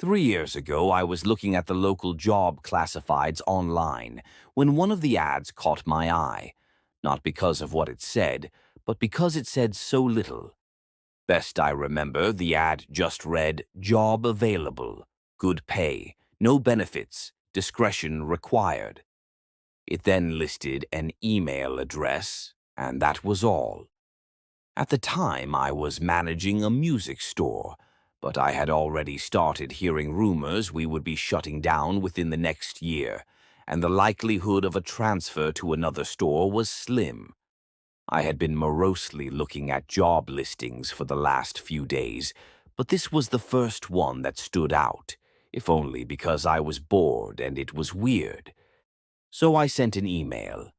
3 years ago, I was looking at the local job classifieds online when one of the ads caught my eye, not because of what it said, but because it said so little. Best I remember, the ad just read, "Job available, good pay, no benefits, discretion required." It then listed an email address, and that was all. At the time, I was managing a music store, but I had already started hearing rumors we would be shutting down within the next year, and the likelihood of a transfer to another store was slim. I had been morosely looking at job listings for the last few days, but this was the first one that stood out, if only because I was bored and it was weird. So I sent an email.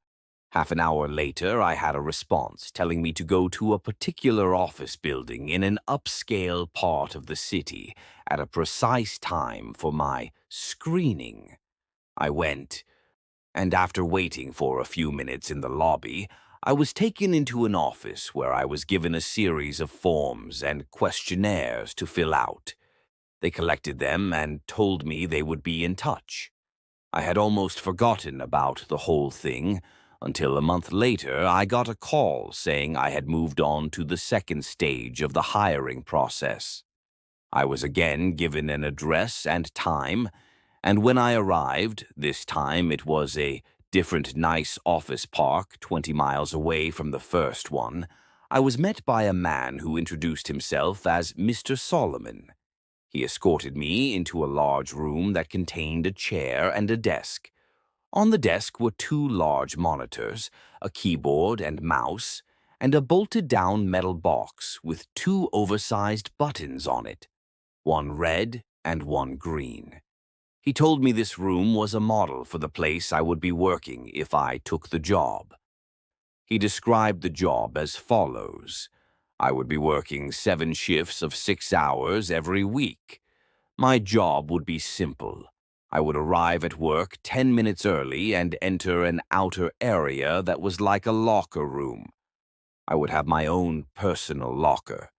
Half an hour later, I had a response telling me to go to a particular office building in an upscale part of the city at a precise time for my screening. I went, and after waiting for a few minutes in the lobby, I was taken into an office where I was given a series of forms and questionnaires to fill out. They collected them and told me they would be in touch. I had almost forgotten about the whole thing until a month later I got a call saying I had moved on to the second stage of the hiring process. I was again given an address and time, and when I arrived, this time it was a different nice office park 20 miles away from the first one, I was met by a man who introduced himself as Mr. Solomon. He escorted me into a large room that contained a chair and a desk. On the desk were two large monitors, a keyboard and mouse, and a bolted-down metal box with two oversized buttons on it, one red and one green. He told me this room was a model for the place I would be working if I took the job. He described the job as follows. I would be working 7 shifts of 6 hours every week. My job would be simple. I would arrive at work 10 minutes early and enter an outer area that was like a locker room. I would have my own personal locker.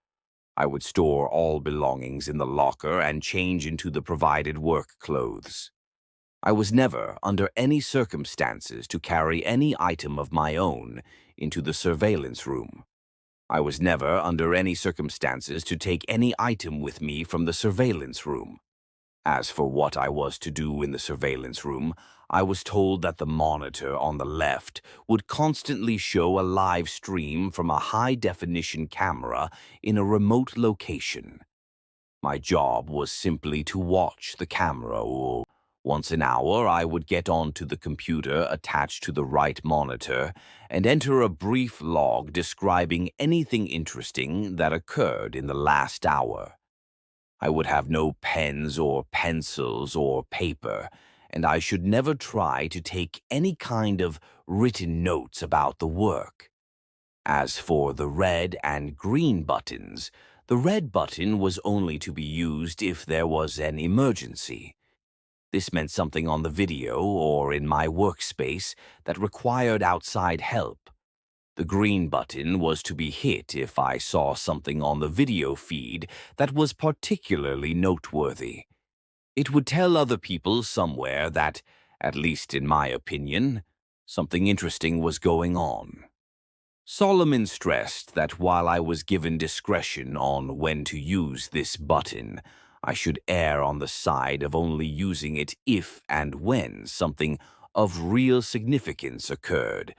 I would store all belongings in the locker and change into the provided work clothes. I was never, under any circumstances, to carry any item of my own into the surveillance room. I was never, under any circumstances, to take any item with me from the surveillance room. As for what I was to do in the surveillance room, I was told that the monitor on the left would constantly show a live stream from a high-definition camera in a remote location. My job was simply to watch the camera, or once an hour I would get onto the computer attached to the right monitor and enter a brief log describing anything interesting that occurred in the last hour. I would have no pens or pencils or paper, and I should never try to take any kind of written notes about the work. As for the red and green buttons, the red button was only to be used if there was an emergency. This meant something on the video or in my workspace that required outside help. The green button was to be hit if I saw something on the video feed that was particularly noteworthy. It would tell other people somewhere that, at least in my opinion, something interesting was going on. Solomon stressed that while I was given discretion on when to use this button, I should err on the side of only using it if and when something of real significance occurred.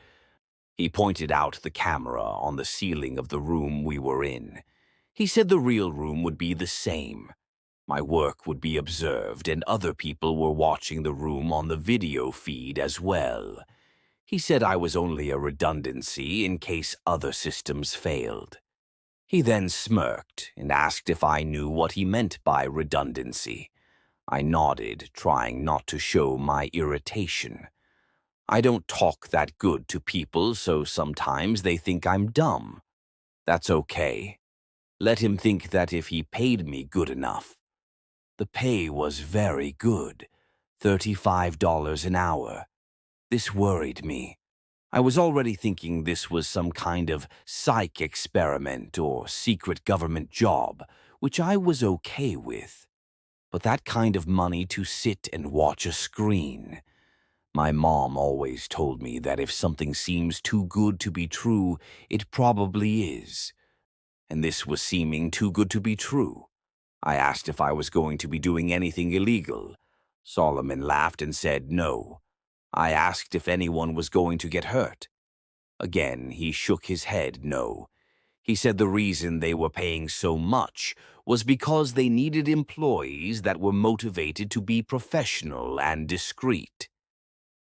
He pointed out the camera on the ceiling of the room we were in. He said the real room would be the same. My work would be observed, and other people were watching the room on the video feed as well. He said I was only a redundancy in case other systems failed. He then smirked and asked if I knew what he meant by redundancy. I nodded, trying not to show my irritation. I don't talk that good to people, so sometimes they think I'm dumb. That's okay. Let him think that if he paid me good enough. The pay was very good, $35 an hour. This worried me. I was already thinking this was some kind of psych experiment or secret government job, which I was okay with. but that kind of money to sit and watch a screen. My mom always told me that if something seems too good to be true, it probably is. And this was seeming too good to be true. I asked if I was going to be doing anything illegal. Solomon laughed and said no. I asked if anyone was going to get hurt. Again, he shook his head no. He said the reason they were paying so much was because they needed employees that were motivated to be professional and discreet.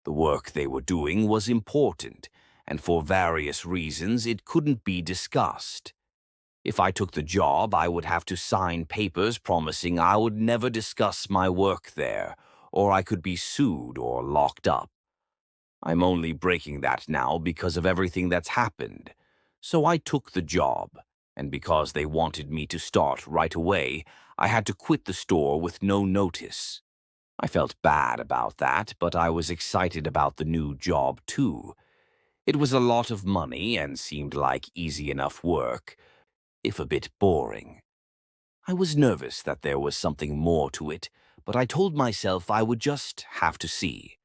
The work they were doing was important, and for various reasons it couldn't be discussed. If I took the job, I would have to sign papers promising I would never discuss my work there, or I could be sued or locked up. I'm only breaking that now because of everything that's happened. So I took the job, and because they wanted me to start right away, I had to quit the store with no notice. I felt bad about that, but I was excited about the new job too. It was a lot of money and seemed like easy enough work, if a bit boring. I was nervous that there was something more to it, but I told myself I would just have to see.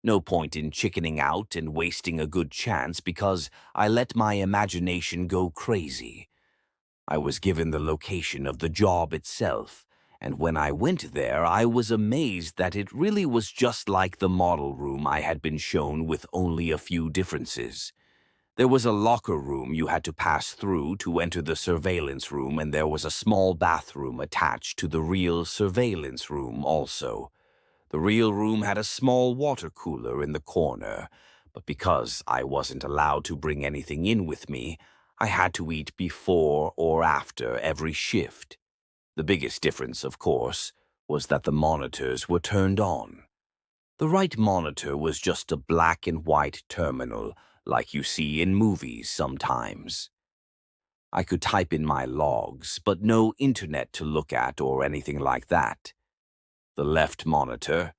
No point in chickening out and wasting a good chance because I let my imagination go crazy. I was given the location of the job itself, and when I went there, I was amazed that it really was just like the model room I had been shown with only a few differences. There was a locker room you had to pass through to enter the surveillance room, and there was a small bathroom attached to the real surveillance room also. The real room had a small water cooler in the corner, but because I wasn't allowed to bring anything in with me, I had to eat before or after every shift. The biggest difference, of course, was that the monitors were turned on. The right monitor was just a black and white terminal, like you see in movies sometimes. I could type in my logs, but no internet to look at or anything like that. The left monitor,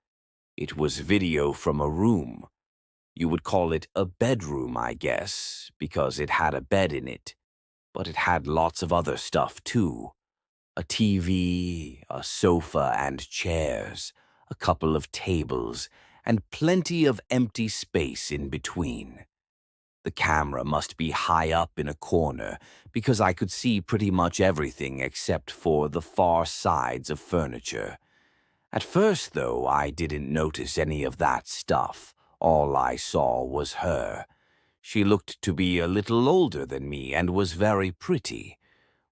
it was video from a room. You would call it a bedroom, I guess, because it had a bed in it. But it had lots of other stuff, too. A TV, a sofa and chairs, a couple of tables, and plenty of empty space in between. The camera must be high up in a corner because I could see pretty much everything except for the far sides of furniture. At first, though, I didn't notice any of that stuff. All I saw was her. She looked to be a little older than me and was very pretty.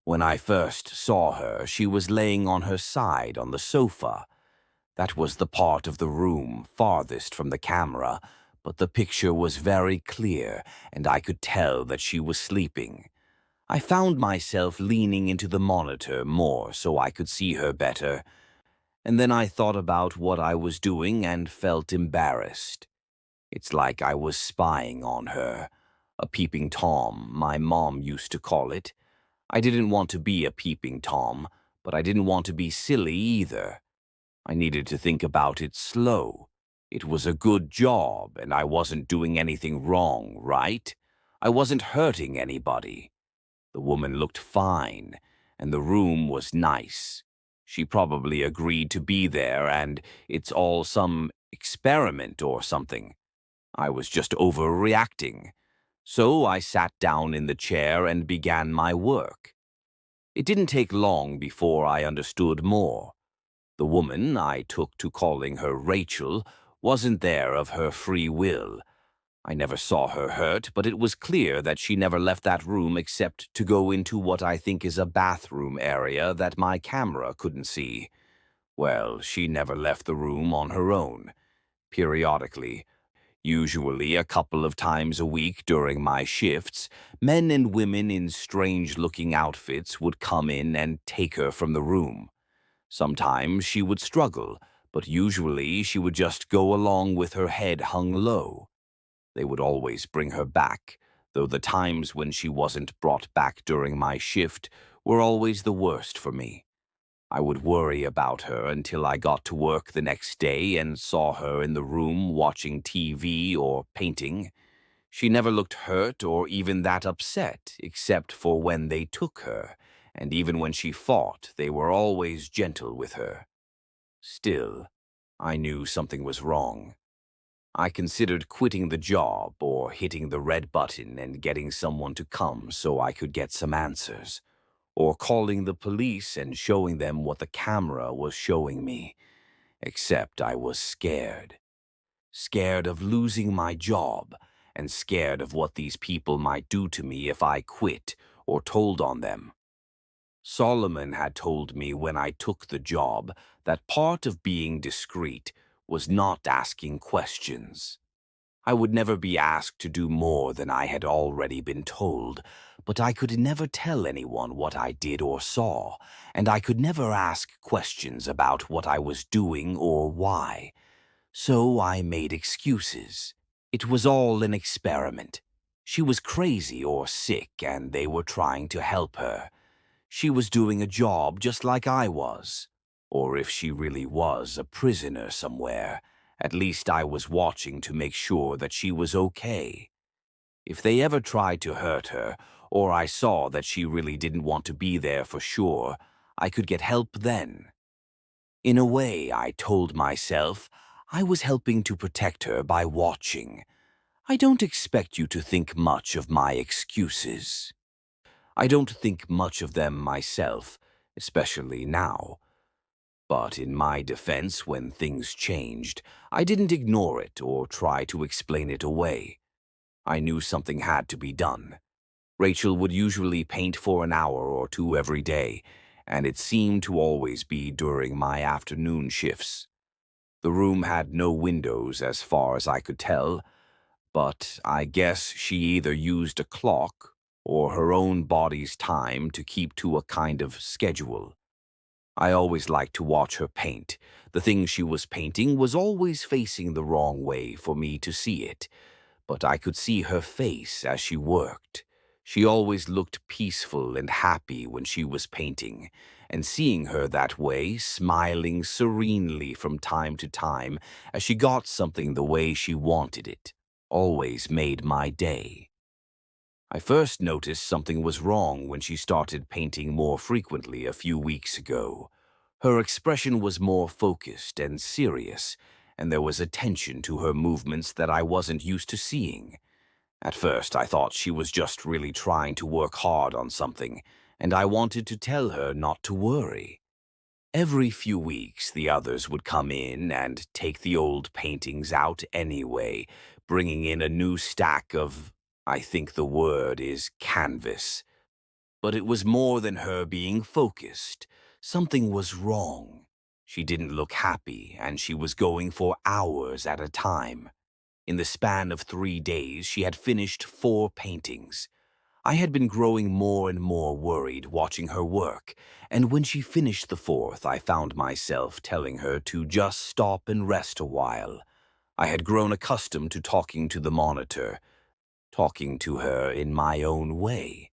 When I first saw her, she was laying on her side on the sofa. That was the part of the room farthest from the camera, but the picture was very clear, and I could tell that she was sleeping. I found myself leaning into the monitor more so I could see her better, and then I thought about what I was doing and felt embarrassed. It's like I was spying on her. A peeping Tom, my mom used to call it. I didn't want to be a peeping Tom, but I didn't want to be silly either. I needed to think about it slow. It was a good job, and I wasn't doing anything wrong, right? I wasn't hurting anybody. The woman looked fine, and the room was nice. She probably agreed to be there, and it's all some experiment or something. I was just overreacting. So I sat down in the chair and began my work. It didn't take long before I understood more. The woman, I took to calling her Rachel, wasn't there of her free will. I never saw her hurt, but it was clear that she never left that room except to go into what I think is a bathroom area that my camera couldn't see. Well, she never left the room on her own. Periodically, usually a couple of times a week during my shifts, men and women in strange-looking outfits would come in and take her from the room. Sometimes she would struggle, but usually she would just go along with her head hung low. They would always bring her back, though the times when she wasn't brought back during my shift were always the worst for me. I would worry about her until I got to work the next day and saw her in the room watching TV or painting. She never looked hurt or even that upset, except for when they took her, and even when she fought, they were always gentle with her. Still, I knew something was wrong. I considered quitting the job or hitting the red button and getting someone to come so I could get some answers, or calling the police and showing them what the camera was showing me. Except I was scared. Scared of losing my job, and scared of what these people might do to me if I quit or told on them. Solomon had told me when I took the job that part of being discreet was not asking questions. I would never be asked to do more than I had already been told, but I could never tell anyone what I did or saw, and I could never ask questions about what I was doing or why. So I made excuses. It was all an experiment. She was crazy or sick, and they were trying to help her. She was doing a job just like I was. Or if she really was a prisoner somewhere, at least I was watching to make sure that she was okay. If they ever tried to hurt her, or I saw that she really didn't want to be there for sure, I could get help then. In a way, I told myself, I was helping to protect her by watching. I don't expect you to think much of my excuses. I don't think much of them myself, especially now. But in my defense, when things changed, I didn't ignore it or try to explain it away. I knew something had to be done. Rachel would usually paint for an hour or two every day, and it seemed to always be during my afternoon shifts. The room had no windows as far as I could tell, but I guess she either used a clock or her own body's time to keep to a kind of schedule. I always liked to watch her paint. The thing she was painting was always facing the wrong way for me to see it, but I could see her face as she worked. She always looked peaceful and happy when she was painting, and seeing her that way, smiling serenely from time to time as she got something the way she wanted it, always made my day. I first noticed something was wrong when she started painting more frequently a few weeks ago. Her expression was more focused and serious, and there was a tension to her movements that I wasn't used to seeing. At first, I thought she was just really trying to work hard on something, and I wanted to tell her not to worry. Every few weeks, the others would come in and take the old paintings out anyway, bringing in a new stack of, I think the word is canvas. But it was more than her being focused. Something was wrong. She didn't look happy, and she was going for hours at a time. In the span of 3 days, she had finished 4 paintings. I had been growing more and more worried watching her work, and when she finished the 4th, I found myself telling her to just stop and rest a while. I had grown accustomed to talking to the monitor, talking to her in my own way.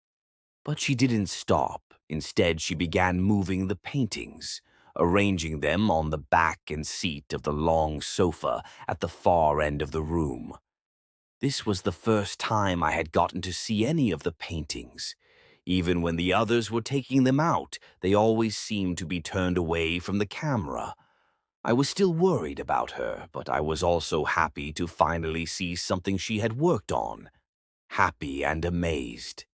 But she didn't stop. Instead, she began moving the paintings, arranging them on the back and seat of the long sofa at the far end of the room. This was the first time I had gotten to see any of the paintings. Even when the others were taking them out, they always seemed to be turned away from the camera. I was still worried about her, but I was also happy to finally see something she had worked on. Happy and amazed.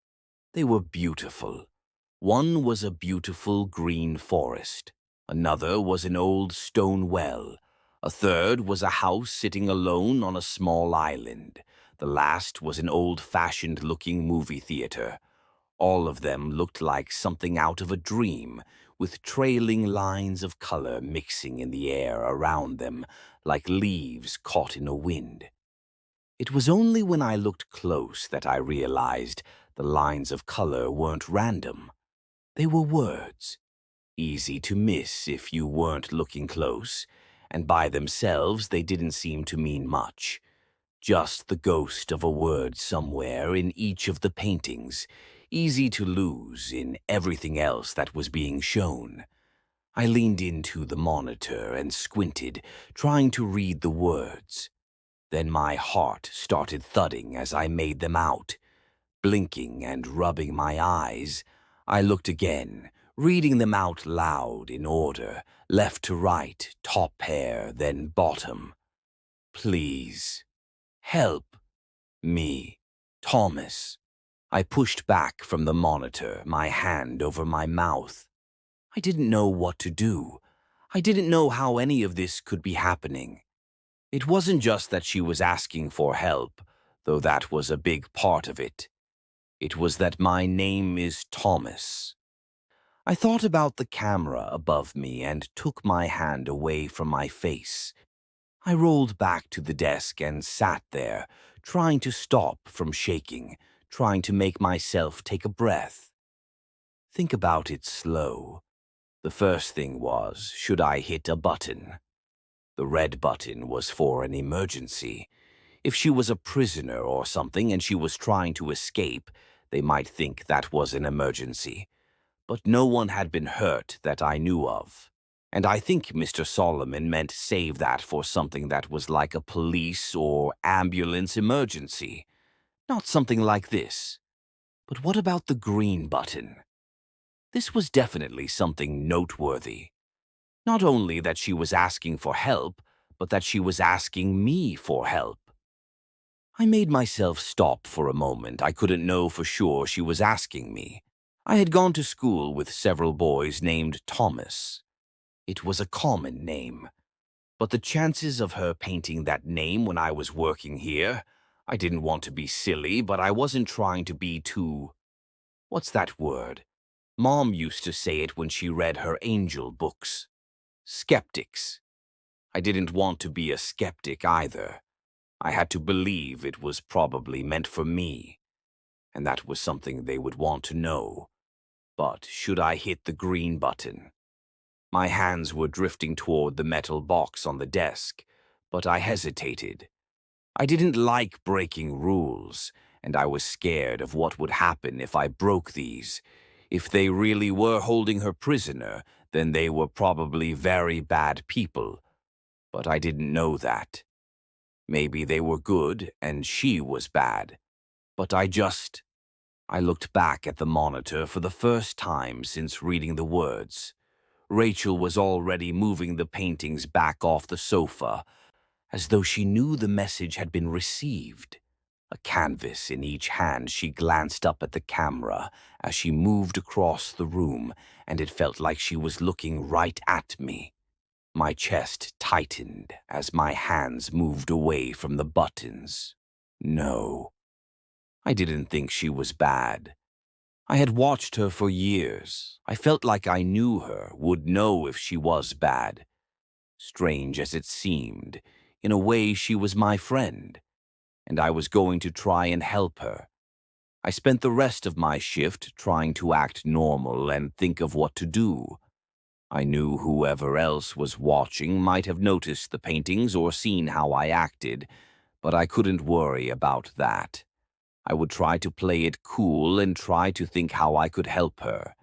They were beautiful. One was a beautiful green forest. Another was an old stone well. A third was a house sitting alone on a small island. The last was an old-fashioned-looking movie theater. All of them looked like something out of a dream, with trailing lines of color mixing in the air around them, like leaves caught in a wind. It was only when I looked close that I realized the lines of color weren't random. They were words, easy to miss if you weren't looking close, and by themselves they didn't seem to mean much. Just the ghost of a word somewhere in each of the paintings, easy to lose in everything else that was being shown. I leaned into the monitor and squinted, trying to read the words. Then my heart started thudding as I made them out. Blinking and rubbing my eyes, I looked again, reading them out loud in order, left to right, top pair, then bottom. Please, help me, Thomas. I pushed back from the monitor, my hand over my mouth. I didn't know what to do. I didn't know how any of this could be happening. It wasn't just that she was asking for help, though that was a big part of it. It was that my name is Thomas. I thought about the camera above me and took my hand away from my face. I rolled back to the desk and sat there, trying to stop from shaking, trying to make myself take a breath. Think about it slow. The first thing was, should I hit a button? The red button was for an emergency. If she was a prisoner or something and she was trying to escape, they might think that was an emergency. But no one had been hurt that I knew of. And I think Mr. Solomon meant save that for something that was like a police or ambulance emergency. Not something like this. But what about the green button? This was definitely something noteworthy. Not only that she was asking for help, but that she was asking me for help. I made myself stop for a moment. I couldn't know for sure she was asking me. I had gone to school with several boys named Thomas. It was a common name. But the chances of her painting that name when I was working here, I didn't want to be silly, but I wasn't trying to be too... What's that word? Mom used to say it when she read her angel books. Skeptics. I didn't want to be a skeptic either. I had to believe it was probably meant for me, and that was something they would want to know. But should I hit the green button? My hands were drifting toward the metal box on the desk, but I hesitated. I didn't like breaking rules, and I was scared of what would happen if I broke these. If they really were holding her prisoner, then they were probably very bad people. But I didn't know that. Maybe they were good and she was bad. But I looked back at the monitor for the first time since reading the words. Rachel was already moving the paintings back off the sofa, as though she knew the message had been received. A canvas in each hand, she glanced up at the camera as she moved across the room, and it felt like she was looking right at me. My chest tightened as my hands moved away from the buttons. No, I didn't think she was bad. I had watched her for years. I felt like I knew her, would know if she was bad. Strange as it seemed, in a way she was my friend, and I was going to try and help her. I spent the rest of my shift trying to act normal and think of what to do. I knew whoever else was watching might have noticed the paintings or seen how I acted, but I couldn't worry about that. I would try to play it cool and try to think how I could help her.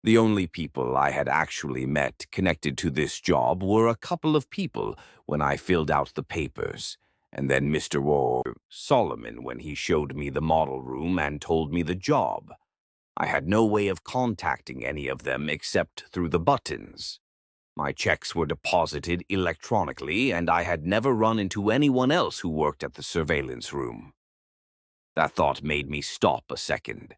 The only people I had actually met connected to this job were a couple of people when I filled out the papers, and then Mr. Solomon when he showed me the model room and told me the job. I had no way of contacting any of them except through the buttons. My checks were deposited electronically, and I had never run into anyone else who worked at the surveillance room. That thought made me stop a second.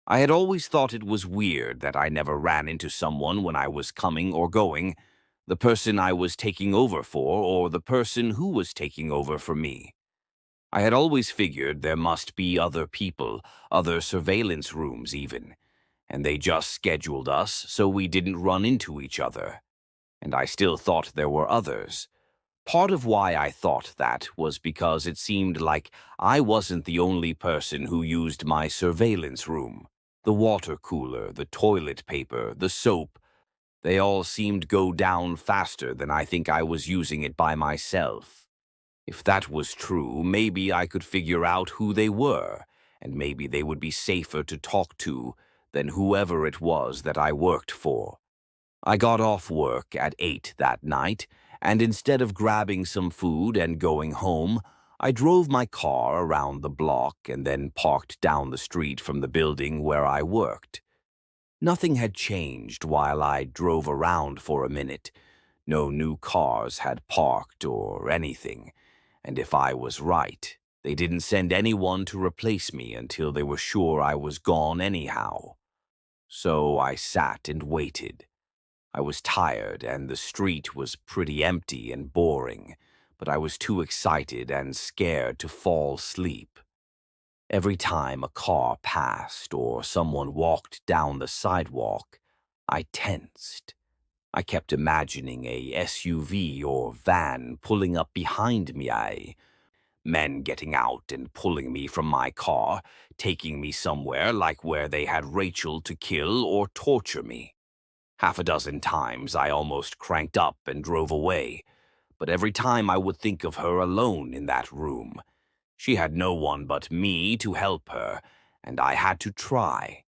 I had always thought it was weird that I never ran into someone when I was coming or going, the person I was taking over for or the person who was taking over for me. I had always figured there must be other people, other surveillance rooms even, and they just scheduled us so we didn't run into each other. And I still thought there were others. Part of why I thought that was because it seemed like I wasn't the only person who used my surveillance room. The water cooler, the toilet paper, the soap, they all seemed go down faster than I think I was using it by myself. If that was true, maybe I could figure out who they were, and maybe they would be safer to talk to than whoever it was that I worked for. I got off work at 8 that night, and instead of grabbing some food and going home, I drove my car around the block and then parked down the street from the building where I worked. Nothing had changed while I drove around for a minute. No new cars had parked or anything, and if I was right, they didn't send anyone to replace me until they were sure I was gone anyhow. So I sat and waited. I was tired and the street was pretty empty and boring, but I was too excited and scared to fall asleep. Every time a car passed or someone walked down the sidewalk, I tensed. I kept imagining a SUV or van pulling up behind me. Men getting out and pulling me from my car, taking me somewhere like where they had Rachel to kill or torture me. Half a dozen times I almost cranked up and drove away, but every time I would think of her alone in that room. She had no one but me to help her, and I had to try.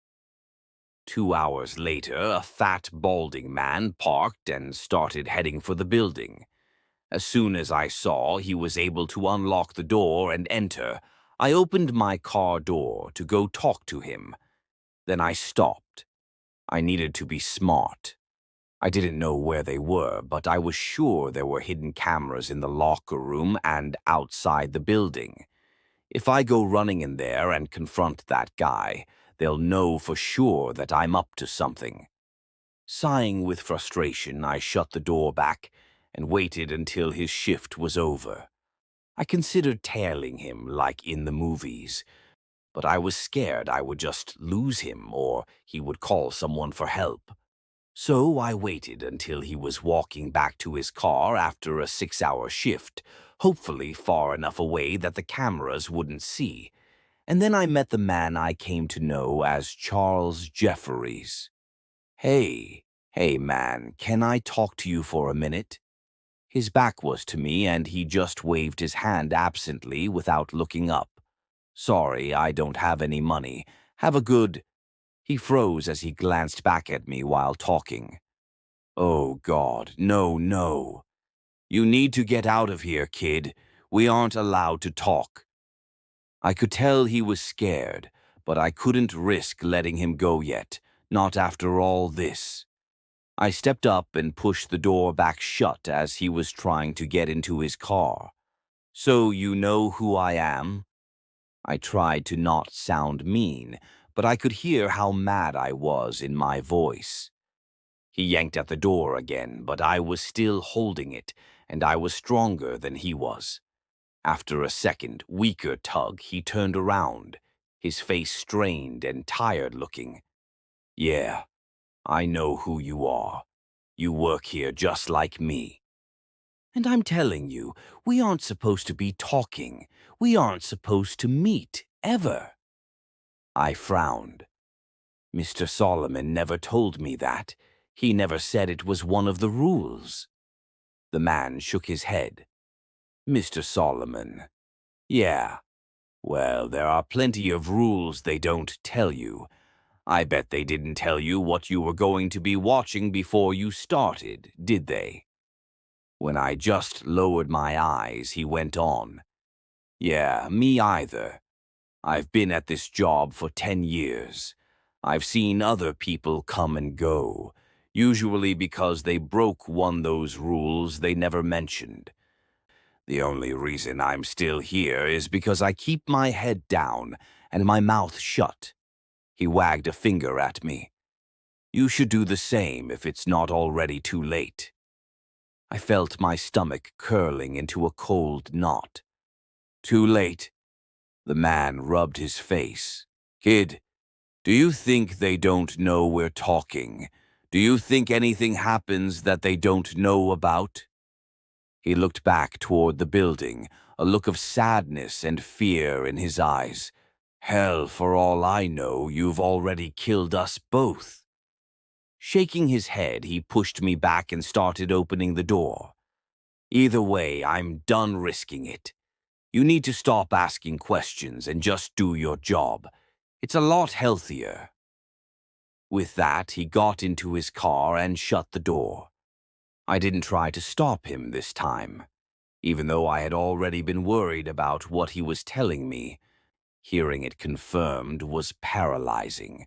2 hours later, a fat, balding man parked and started heading for the building. As soon as I saw he was able to unlock the door and enter, I opened my car door to go talk to him. Then I stopped. I needed to be smart. I didn't know where they were, but I was sure there were hidden cameras in the locker room and outside the building. If I go running in there and confront that guy, they'll know for sure that I'm up to something. Sighing with frustration, I shut the door back and waited until his shift was over. I considered tailing him like in the movies, but I was scared I would just lose him or he would call someone for help. So I waited until he was walking back to his car after a 6-hour shift, hopefully far enough away that the cameras wouldn't see. And then I met the man I came to know as Charles Jefferies. Hey man, can I talk to you for a minute? His back was to me and he just waved his hand absently without looking up. Sorry, I don't have any money. Have a good... He froze as he glanced back at me while talking. Oh God, no, no. You need to get out of here, kid. We aren't allowed to talk. I could tell he was scared, but I couldn't risk letting him go yet, not after all this. I stepped up and pushed the door back shut as he was trying to get into his car. So you know who I am? I tried to not sound mean, but I could hear how mad I was in my voice. He yanked at the door again, but I was still holding it, and I was stronger than he was. After a second, weaker tug, he turned around, his face strained and tired-looking. Yeah, I know who you are. You work here just like me. And I'm telling you, we aren't supposed to be talking. We aren't supposed to meet, ever. I frowned. Mr. Solomon never told me that. He never said it was one of the rules. The man shook his head. Mr. Solomon. Yeah. Well, there are plenty of rules they don't tell you. I bet they didn't tell you what you were going to be watching before you started, did they? When I just lowered my eyes, he went on. Yeah, me either. I've been at this job for 10 years. I've seen other people come and go, usually because they broke one of those rules they never mentioned. The only reason I'm still here is because I keep my head down and my mouth shut. He wagged a finger at me. You should do the same if it's not already too late. I felt my stomach curling into a cold knot. Too late. The man rubbed his face. Kid, do you think they don't know we're talking? Do you think anything happens that they don't know about? He looked back toward the building, a look of sadness and fear in his eyes. Hell, for all I know, you've already killed us both. Shaking his head, he pushed me back and started opening the door. Either way, I'm done risking it. You need to stop asking questions and just do your job. It's a lot healthier. With that, he got into his car and shut the door. I didn't try to stop him this time. Even though I had already been worried about what he was telling me, hearing it confirmed was paralyzing.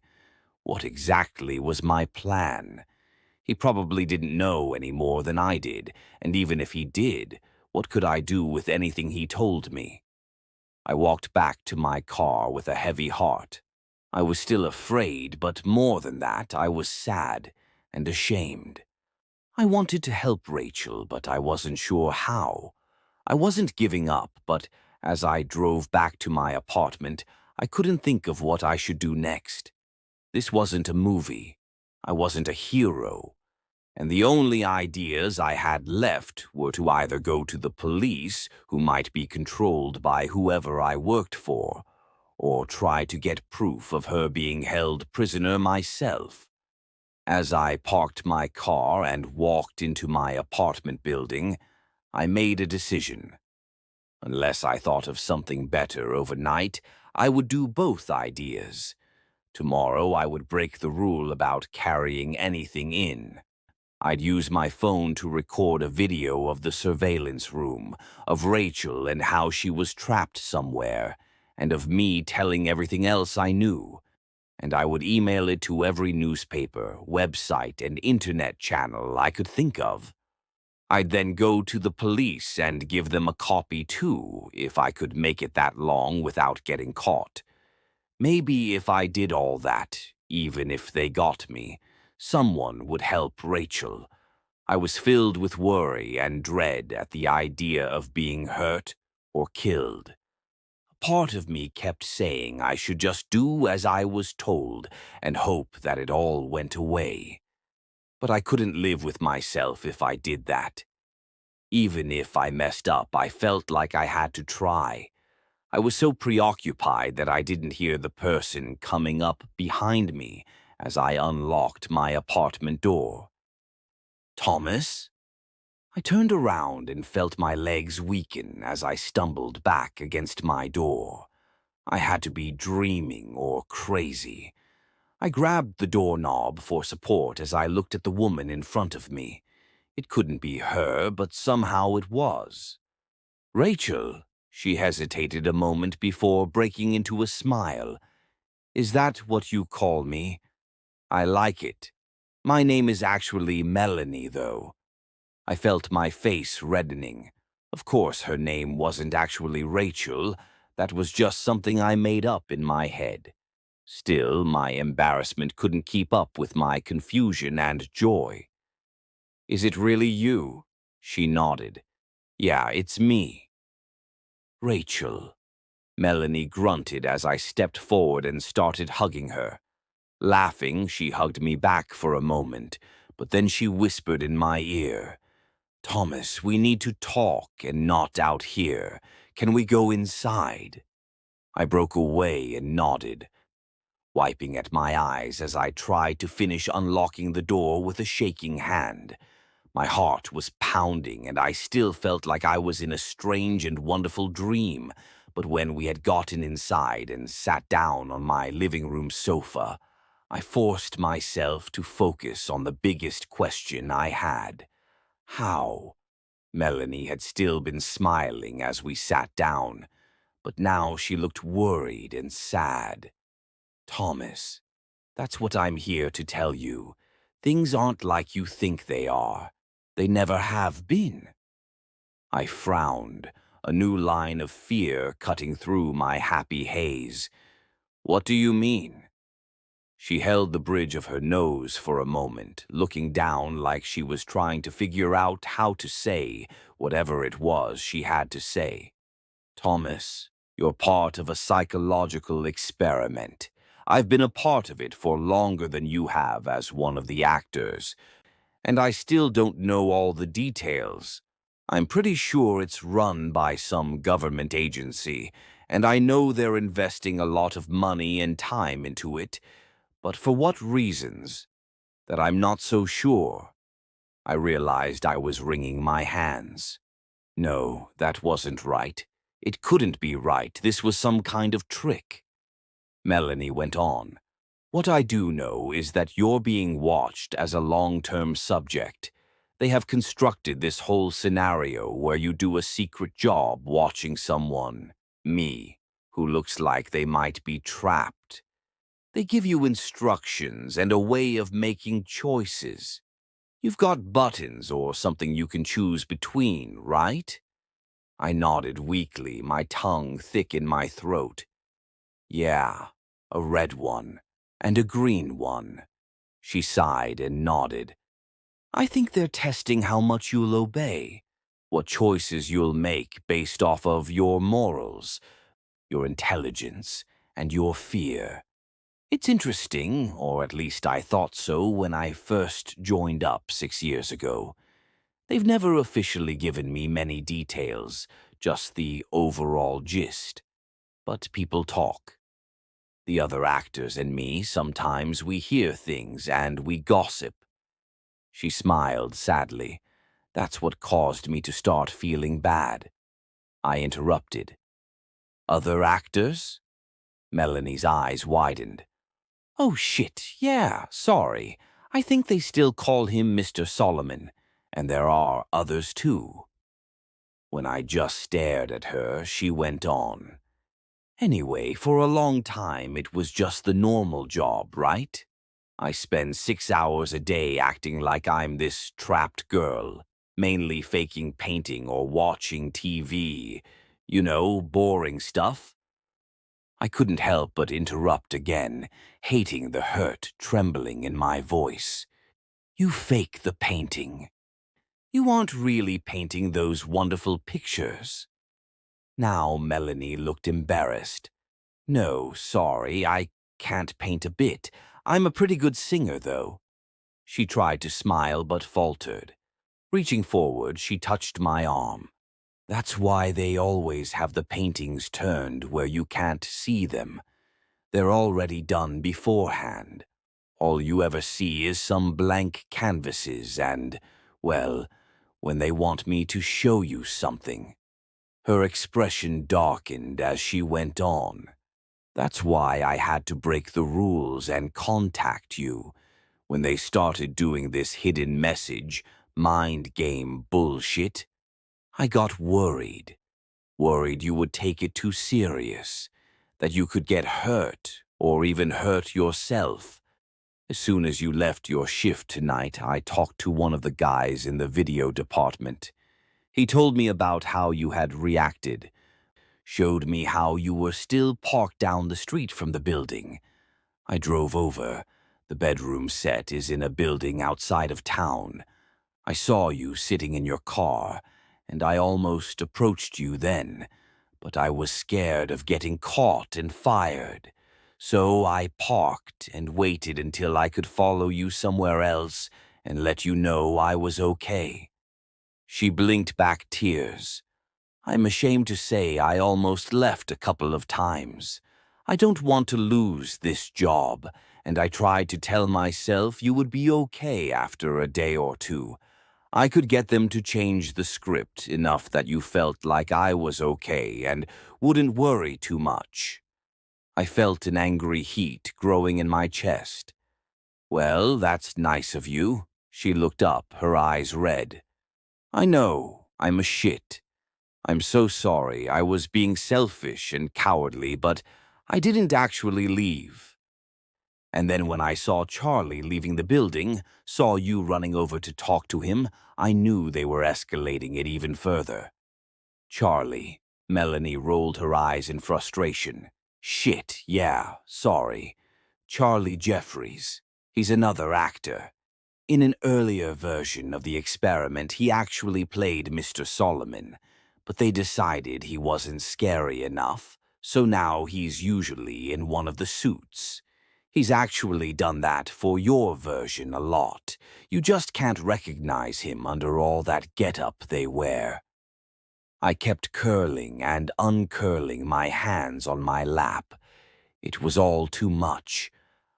What exactly was my plan? He probably didn't know any more than I did, and even if he did, what could I do with anything he told me? I walked back to my car with a heavy heart. I was still afraid, but more than that, I was sad and ashamed. I wanted to help Rachel, but I wasn't sure how. I wasn't giving up, but as I drove back to my apartment, I couldn't think of what I should do next. This wasn't a movie. I wasn't a hero. And the only ideas I had left were to either go to the police, who might be controlled by whoever I worked for, or try to get proof of her being held prisoner myself. As I parked my car and walked into my apartment building, I made a decision. Unless I thought of something better overnight, I would do both ideas. Tomorrow I would break the rule about carrying anything in. I'd use my phone to record a video of the surveillance room, of Rachel and how she was trapped somewhere, and of me telling everything else I knew. And I would email it to every newspaper, website, and internet channel I could think of. I'd then go to the police and give them a copy too, if I could make it that long without getting caught. Maybe if I did all that, even if they got me, someone would help Rachel. I was filled with worry and dread at the idea of being hurt or killed. A part of me kept saying I should just do as I was told and hope that it all went away. But I couldn't live with myself if I did that. Even if I messed up, I felt like I had to try. I was so preoccupied that I didn't hear the person coming up behind me as I unlocked my apartment door. Thomas? I turned around and felt my legs weaken as I stumbled back against my door. I had to be dreaming or crazy. I grabbed the doorknob for support as I looked at the woman in front of me. It couldn't be her, but somehow it was. Rachel, she hesitated a moment before breaking into a smile. Is that what you call me? I like it. My name is actually Melanie, though. I felt my face reddening. Of course, her name wasn't actually Rachel. That was just something I made up in my head. Still, my embarrassment couldn't keep up with my confusion and joy. Is it really you? She nodded. Yeah, it's me. Rachel. Melanie grunted as I stepped forward and started hugging her. Laughing, she hugged me back for a moment, but then she whispered in my ear, Thomas, we need to talk and not out here. Can we go inside? I broke away and nodded, wiping at my eyes as I tried to finish unlocking the door with a shaking hand. My heart was pounding, and I still felt like I was in a strange and wonderful dream. But when we had gotten inside and sat down on my living room sofa, I forced myself to focus on the biggest question I had. How? Melanie had still been smiling as we sat down, but now she looked worried and sad. Thomas, that's what I'm here to tell you. Things aren't like you think they are. They never have been. I frowned, a new line of fear cutting through my happy haze. What do you mean? She held the bridge of her nose for a moment, looking down like she was trying to figure out how to say whatever it was she had to say. Thomas, you're part of a psychological experiment. I've been a part of it for longer than you have as one of the actors, and I still don't know all the details. I'm pretty sure it's run by some government agency, and I know they're investing a lot of money and time into it, but for what reasons? That I'm not so sure. I realized I was wringing my hands. No, that wasn't right. It couldn't be right. This was some kind of trick. Melanie went on. What I do know is that you're being watched as a long-term subject. They have constructed this whole scenario where you do a secret job watching someone, me, who looks like they might be trapped. They give you instructions and a way of making choices. You've got buttons or something you can choose between, right? I nodded weakly, my tongue thick in my throat. Yeah, a red one and a green one. She sighed and nodded. I think they're testing how much you'll obey, what choices you'll make based off of your morals, your intelligence, and your fear. It's interesting, or at least I thought so when I first joined up 6 years ago. They've never officially given me many details, just the overall gist. But people talk. The other actors and me, sometimes we hear things and we gossip. She smiled sadly. That's what caused me to start feeling bad. I interrupted. Other actors? Melanie's eyes widened. Oh shit, yeah, sorry. I think they still call him Mr. Solomon, and there are others too. When I just stared at her, she went on. Anyway, for a long time it was just the normal job, right? I spend 6 hours a day acting like I'm this trapped girl, mainly faking painting or watching TV. You know, boring stuff. I couldn't help but interrupt again, hating the hurt trembling in my voice. You fake the painting. You aren't really painting those wonderful pictures. Now Melanie looked embarrassed. No, sorry, I can't paint a bit. I'm a pretty good singer, though. She tried to smile but faltered. Reaching forward, she touched my arm. That's why they always have the paintings turned where you can't see them. They're already done beforehand. All you ever see is some blank canvases and, well, when they want me to show you something. Her expression darkened as she went on. That's why I had to break the rules and contact you. When they started doing this hidden message, mind game bullshit, I got worried. Worried you would take it too serious, that you could get hurt or even hurt yourself. As soon as you left your shift tonight, I talked to one of the guys in the video department. He told me about how you had reacted, showed me how you were still parked down the street from the building. I drove over. The bedroom set is in a building outside of town. I saw you sitting in your car, and I almost approached you then, but I was scared of getting caught and fired. So I parked and waited until I could follow you somewhere else and let you know I was okay. She blinked back tears. I'm ashamed to say I almost left a couple of times. I don't want to lose this job, and I tried to tell myself you would be okay after a day or two. I could get them to change the script enough that you felt like I was okay and wouldn't worry too much. I felt an angry heat growing in my chest. Well, that's nice of you. She looked up, her eyes red. I know, I'm a shit. I'm so sorry. I was being selfish and cowardly, but I didn't actually leave. And then when I saw Charlie leaving the building, saw you running over to talk to him, I knew they were escalating it even further. Charlie. Melanie rolled her eyes in frustration. Shit, yeah, sorry. Charlie Jeffries. He's another actor. In an earlier version of the experiment, he actually played Mr. Solomon, but they decided he wasn't scary enough, so now he's usually in one of the suits. He's actually done that for your version a lot. You just can't recognize him under all that get-up they wear. I kept curling and uncurling my hands on my lap. It was all too much.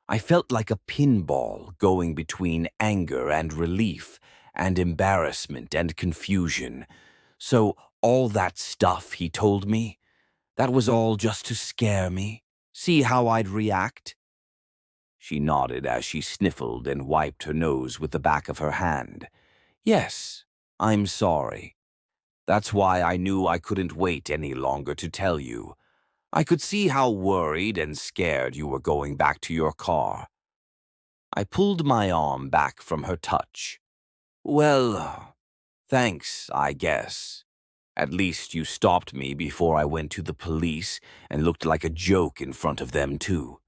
I felt like a pinball going between anger and relief and embarrassment and confusion. So all that stuff he told me, that was all just to scare me, see how I'd react? She nodded as she sniffled and wiped her nose with the back of her hand. Yes, I'm sorry. That's why I knew I couldn't wait any longer to tell you. I could see how worried and scared you were going back to your car. I pulled my arm back from her touch. Well, thanks, I guess. At least you stopped me before I went to the police and looked like a joke in front of them, too.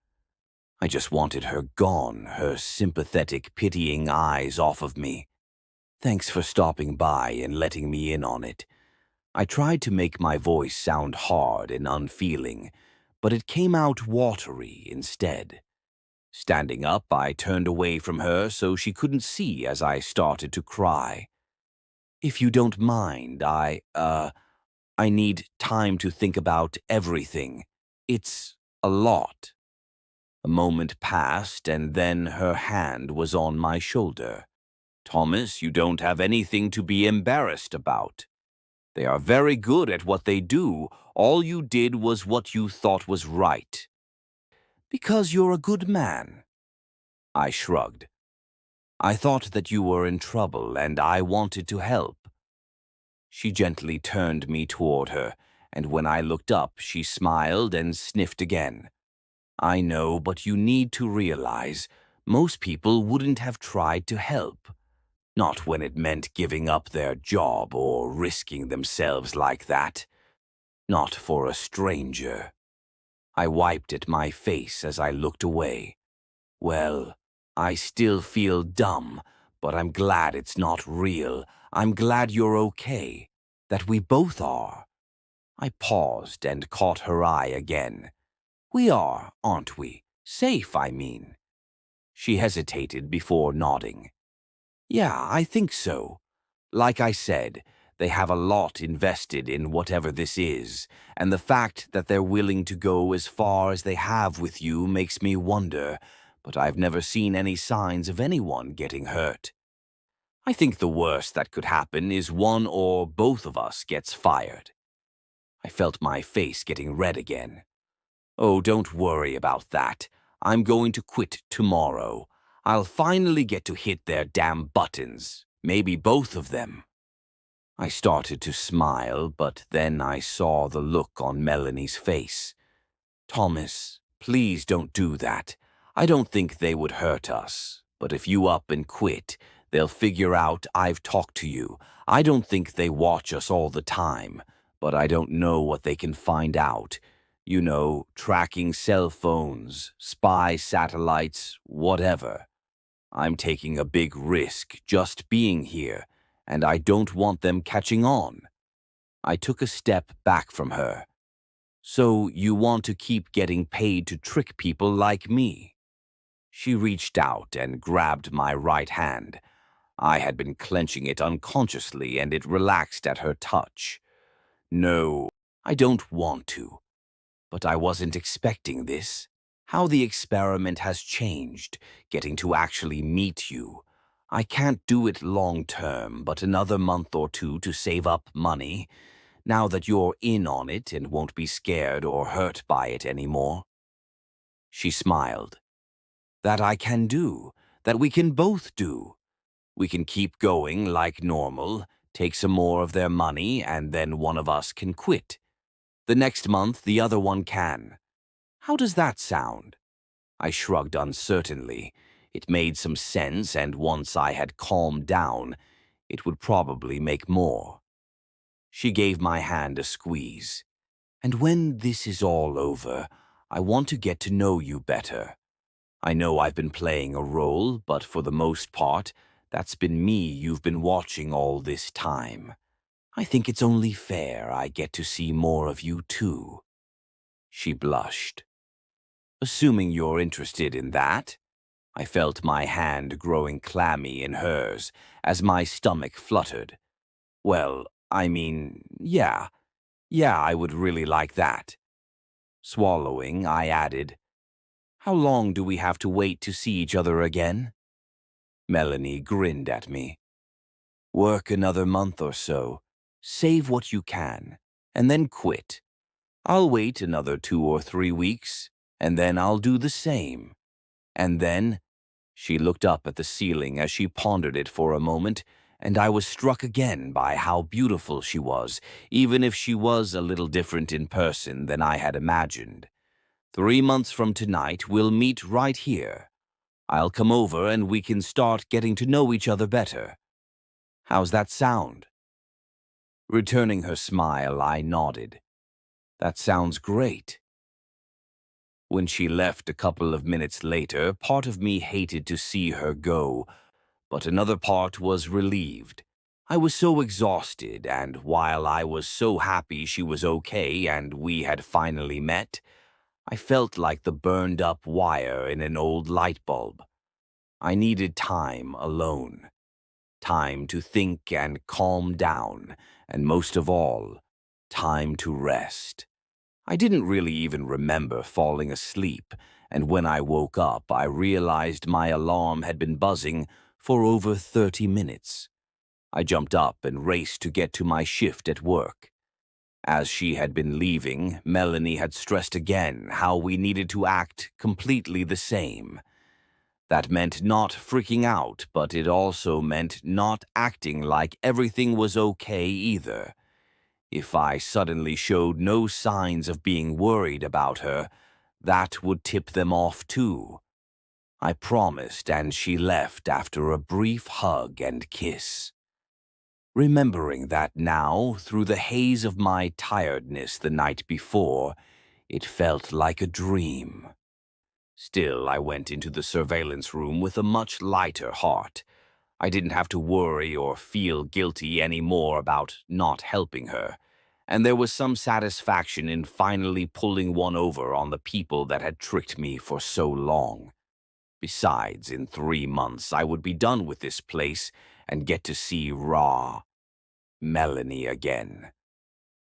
I just wanted her gone, her sympathetic, pitying eyes off of me. Thanks for stopping by and letting me in on it. I tried to make my voice sound hard and unfeeling, but it came out watery instead. Standing up, I turned away from her so she couldn't see as I started to cry. If you don't mind, I need time to think about everything. It's a lot. A moment passed, and then her hand was on my shoulder. Thomas, you don't have anything to be embarrassed about. They are very good at what they do. All you did was what you thought was right. Because you're a good man. I shrugged. I thought that you were in trouble, and I wanted to help. She gently turned me toward her, and when I looked up, she smiled and sniffed again. I know, but you need to realize, most people wouldn't have tried to help. Not when it meant giving up their job or risking themselves like that. Not for a stranger. I wiped at my face as I looked away. Well, I still feel dumb, but I'm glad it's not real. I'm glad you're okay. That we both are. I paused and caught her eye again. We are, aren't we? Safe, I mean. She hesitated before nodding. Yeah, I think so. Like I said, they have a lot invested in whatever this is, and the fact that they're willing to go as far as they have with you makes me wonder, but I've never seen any signs of anyone getting hurt. I think the worst that could happen is one or both of us gets fired. I felt my face getting red again. Oh, don't worry about that. I'm going to quit tomorrow. I'll finally get to hit their damn buttons. Maybe both of them. I started to smile, but then I saw the look on Melanie's face. Thomas, please don't do that. I don't think they would hurt us. But if you up and quit, they'll figure out I've talked to you. I don't think they watch us all the time, but I don't know what they can find out. You know, tracking cell phones, spy satellites, whatever. I'm taking a big risk just being here, and I don't want them catching on. I took a step back from her. So you want to keep getting paid to trick people like me? She reached out and grabbed my right hand. I had been clenching it unconsciously, and it relaxed at her touch. No, I don't want to. But I wasn't expecting this. How the experiment has changed, getting to actually meet you. I can't do it long term, but another month or two to save up money, now that you're in on it and won't be scared or hurt by it anymore. She smiled. That I can do, that we can both do. We can keep going like normal, take some more of their money, and then one of us can quit. The next month, the other one can. How does that sound? I shrugged uncertainly. It made some sense, and once I had calmed down, it would probably make more. She gave my hand a squeeze. And when this is all over, I want to get to know you better. I know I've been playing a role, but for the most part, that's been me you've been watching all this time. I think it's only fair I get to see more of you too. She blushed. Assuming you're interested in that? I felt my hand growing clammy in hers as my stomach fluttered. Well, I mean, yeah, I would really like that. Swallowing, I added, How long do we have to wait to see each other again? Melanie grinned at me. Work another month or so, save what you can, and then quit. I'll wait another 2 or 3 weeks, and then I'll do the same. And then, she looked up at the ceiling as she pondered it for a moment, and I was struck again by how beautiful she was, even if she was a little different in person than I had imagined. 3 months from tonight, we'll meet right here. I'll come over and we can start getting to know each other better. How's that sound? Returning her smile, I nodded. That sounds great. When she left a couple of minutes later, part of me hated to see her go, but another part was relieved. I was so exhausted, and while I was so happy she was okay and we had finally met, I felt like the burned-up wire in an old light bulb. I needed time alone. Time to think and calm down, and most of all, time to rest. I didn't really even remember falling asleep, and when I woke up, I realized my alarm had been buzzing for over 30 minutes. I jumped up and raced to get to my shift at work. As she had been leaving, Melanie had stressed again how we needed to act completely the same. That meant not freaking out, but it also meant not acting like everything was okay either. If I suddenly showed no signs of being worried about her, that would tip them off too. I promised, and she left after a brief hug and kiss. Remembering that now, through the haze of my tiredness the night before, it felt like a dream. Still, I went into the surveillance room with a much lighter heart. I didn't have to worry or feel guilty anymore about not helping her, and there was some satisfaction in finally pulling one over on the people that had tricked me for so long. Besides, in 3 months I would be done with this place and get to see Melanie again.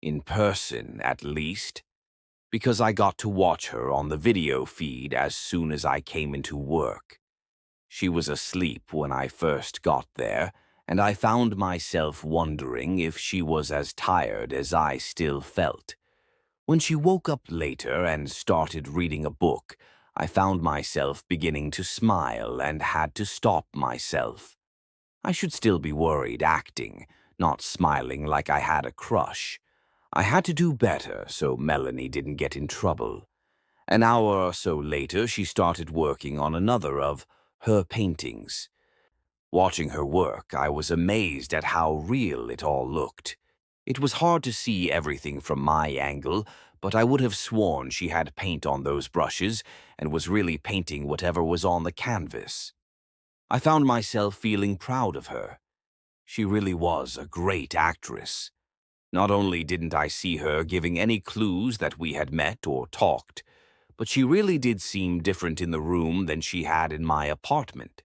In person, at least, because I got to watch her on the video feed as soon as I came into work. She was asleep when I first got there, and I found myself wondering if she was as tired as I still felt. When she woke up later and started reading a book, I found myself beginning to smile and had to stop myself. I should still be worried acting, not smiling like I had a crush. I had to do better so Melanie didn't get in trouble. An hour or so later, she started working on another of her paintings. Watching her work, I was amazed at how real it all looked. It was hard to see everything from my angle, but I would have sworn she had paint on those brushes and was really painting whatever was on the canvas. I found myself feeling proud of her. She really was a great actress. Not only didn't I see her giving any clues that we had met or talked, but she really did seem different in the room than she had in my apartment.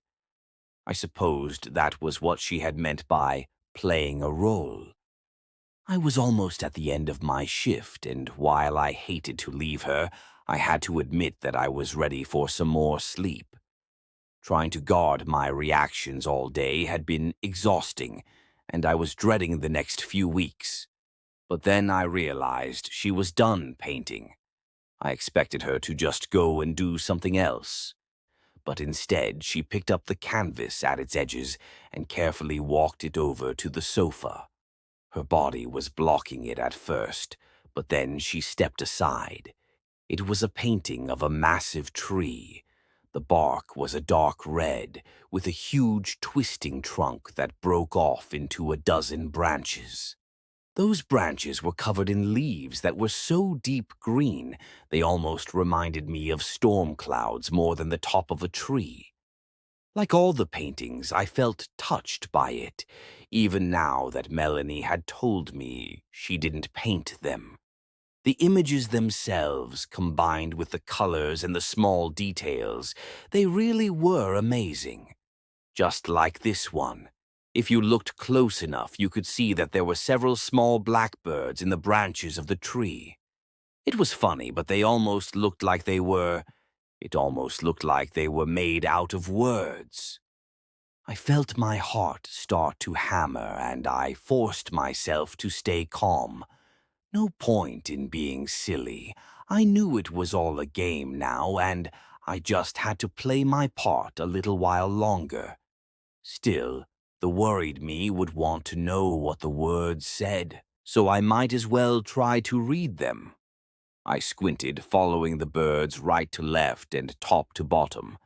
I supposed that was what she had meant by playing a role. I was almost at the end of my shift, and while I hated to leave her, I had to admit that I was ready for some more sleep. Trying to guard my reactions all day had been exhausting, and I was dreading the next few weeks. But then I realized she was done painting. I expected her to just go and do something else. But instead, she picked up the canvas at its edges and carefully walked it over to the sofa. Her body was blocking it at first, but then she stepped aside. It was a painting of a massive tree. The bark was a dark red, with a huge twisting trunk that broke off into a dozen branches. Those branches were covered in leaves that were so deep green they almost reminded me of storm clouds more than the top of a tree. Like all the paintings, I felt touched by it, even now that Melanie had told me she didn't paint them. The images themselves, combined with the colors and the small details, they really were amazing. Just like this one. If you looked close enough, you could see that there were several small blackbirds in the branches of the tree. It was funny, but it almost looked like they were made out of words. I felt my heart start to hammer, and I forced myself to stay calm. No point in being silly. I knew it was all a game now, and I just had to play my part a little while longer. Still, the worried me would want to know what the words said, so I might as well try to read them. I squinted, following the birds right to left and top to bottom.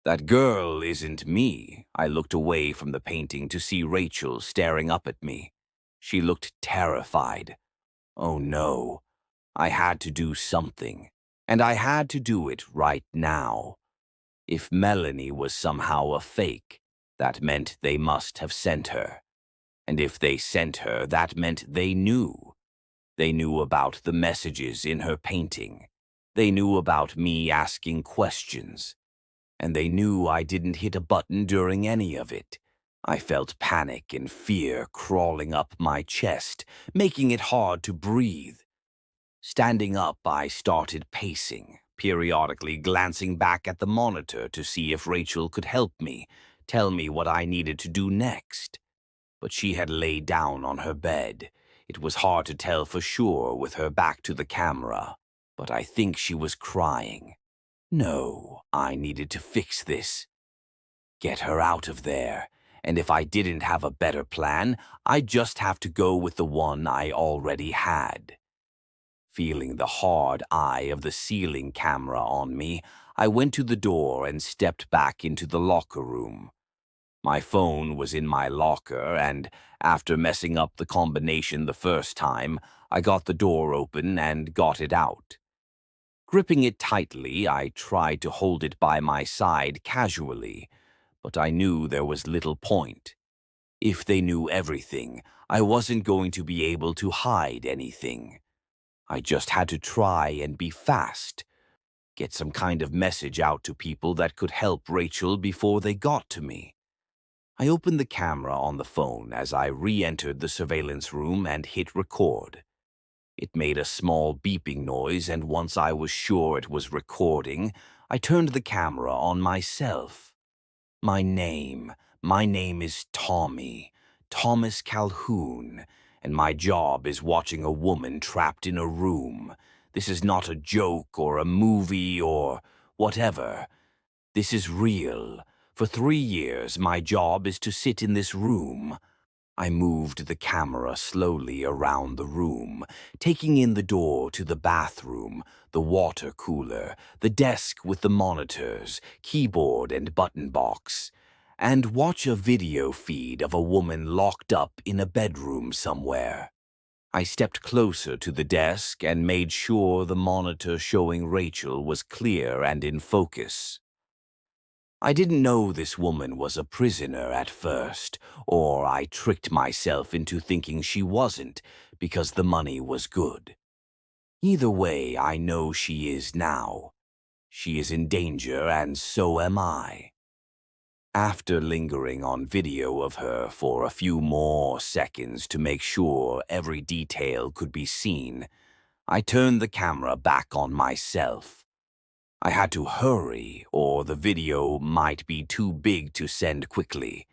That girl isn't me. I looked away from the painting to see Rachel staring up at me. She looked terrified. Oh no, I had to do something, and I had to do it right now. If Melanie was somehow a fake, that meant they must have sent her. And if they sent her, that meant they knew. They knew about the messages in her painting. They knew about me asking questions. And they knew I didn't hit a button during any of it. I felt panic and fear crawling up my chest, making it hard to breathe. Standing up, I started pacing, periodically glancing back at the monitor to see if Rachel could help me, tell me what I needed to do next. But she had laid down on her bed. It was hard to tell for sure with her back to the camera, but I think she was crying. No, I needed to fix this. Get her out of there. And if I didn't have a better plan, I'd just have to go with the one I already had. Feeling the hard eye of the ceiling camera on me, I went to the door and stepped back into the locker room. My phone was in my locker, and after messing up the combination the first time, I got the door open and got it out. Gripping it tightly, I tried to hold it by my side casually, but I knew there was little point. If they knew everything, I wasn't going to be able to hide anything. I just had to try and be fast, get some kind of message out to people that could help Rachel before they got to me. I opened the camera on the phone as I re-entered the surveillance room and hit record. It made a small beeping noise, and once I was sure it was recording, I turned the camera on myself. My name is Tommy, Thomas Calhoun, and my job is watching a woman trapped in a room. This is not a joke or a movie or whatever. This is real. For 3 years, my job is to sit in this room. I moved the camera slowly around the room, taking in the door to the bathroom, the water cooler, the desk with the monitors, keyboard and button box, and watch a video feed of a woman locked up in a bedroom somewhere. I stepped closer to the desk and made sure the monitor showing Rachel was clear and in focus. I didn't know this woman was a prisoner at first, or I tricked myself into thinking she wasn't because the money was good. Either way, I know she is now. She is in danger, and so am I. After lingering on video of her for a few more seconds to make sure every detail could be seen, I turned the camera back on myself. I had to hurry, or the video might be too big to send quickly.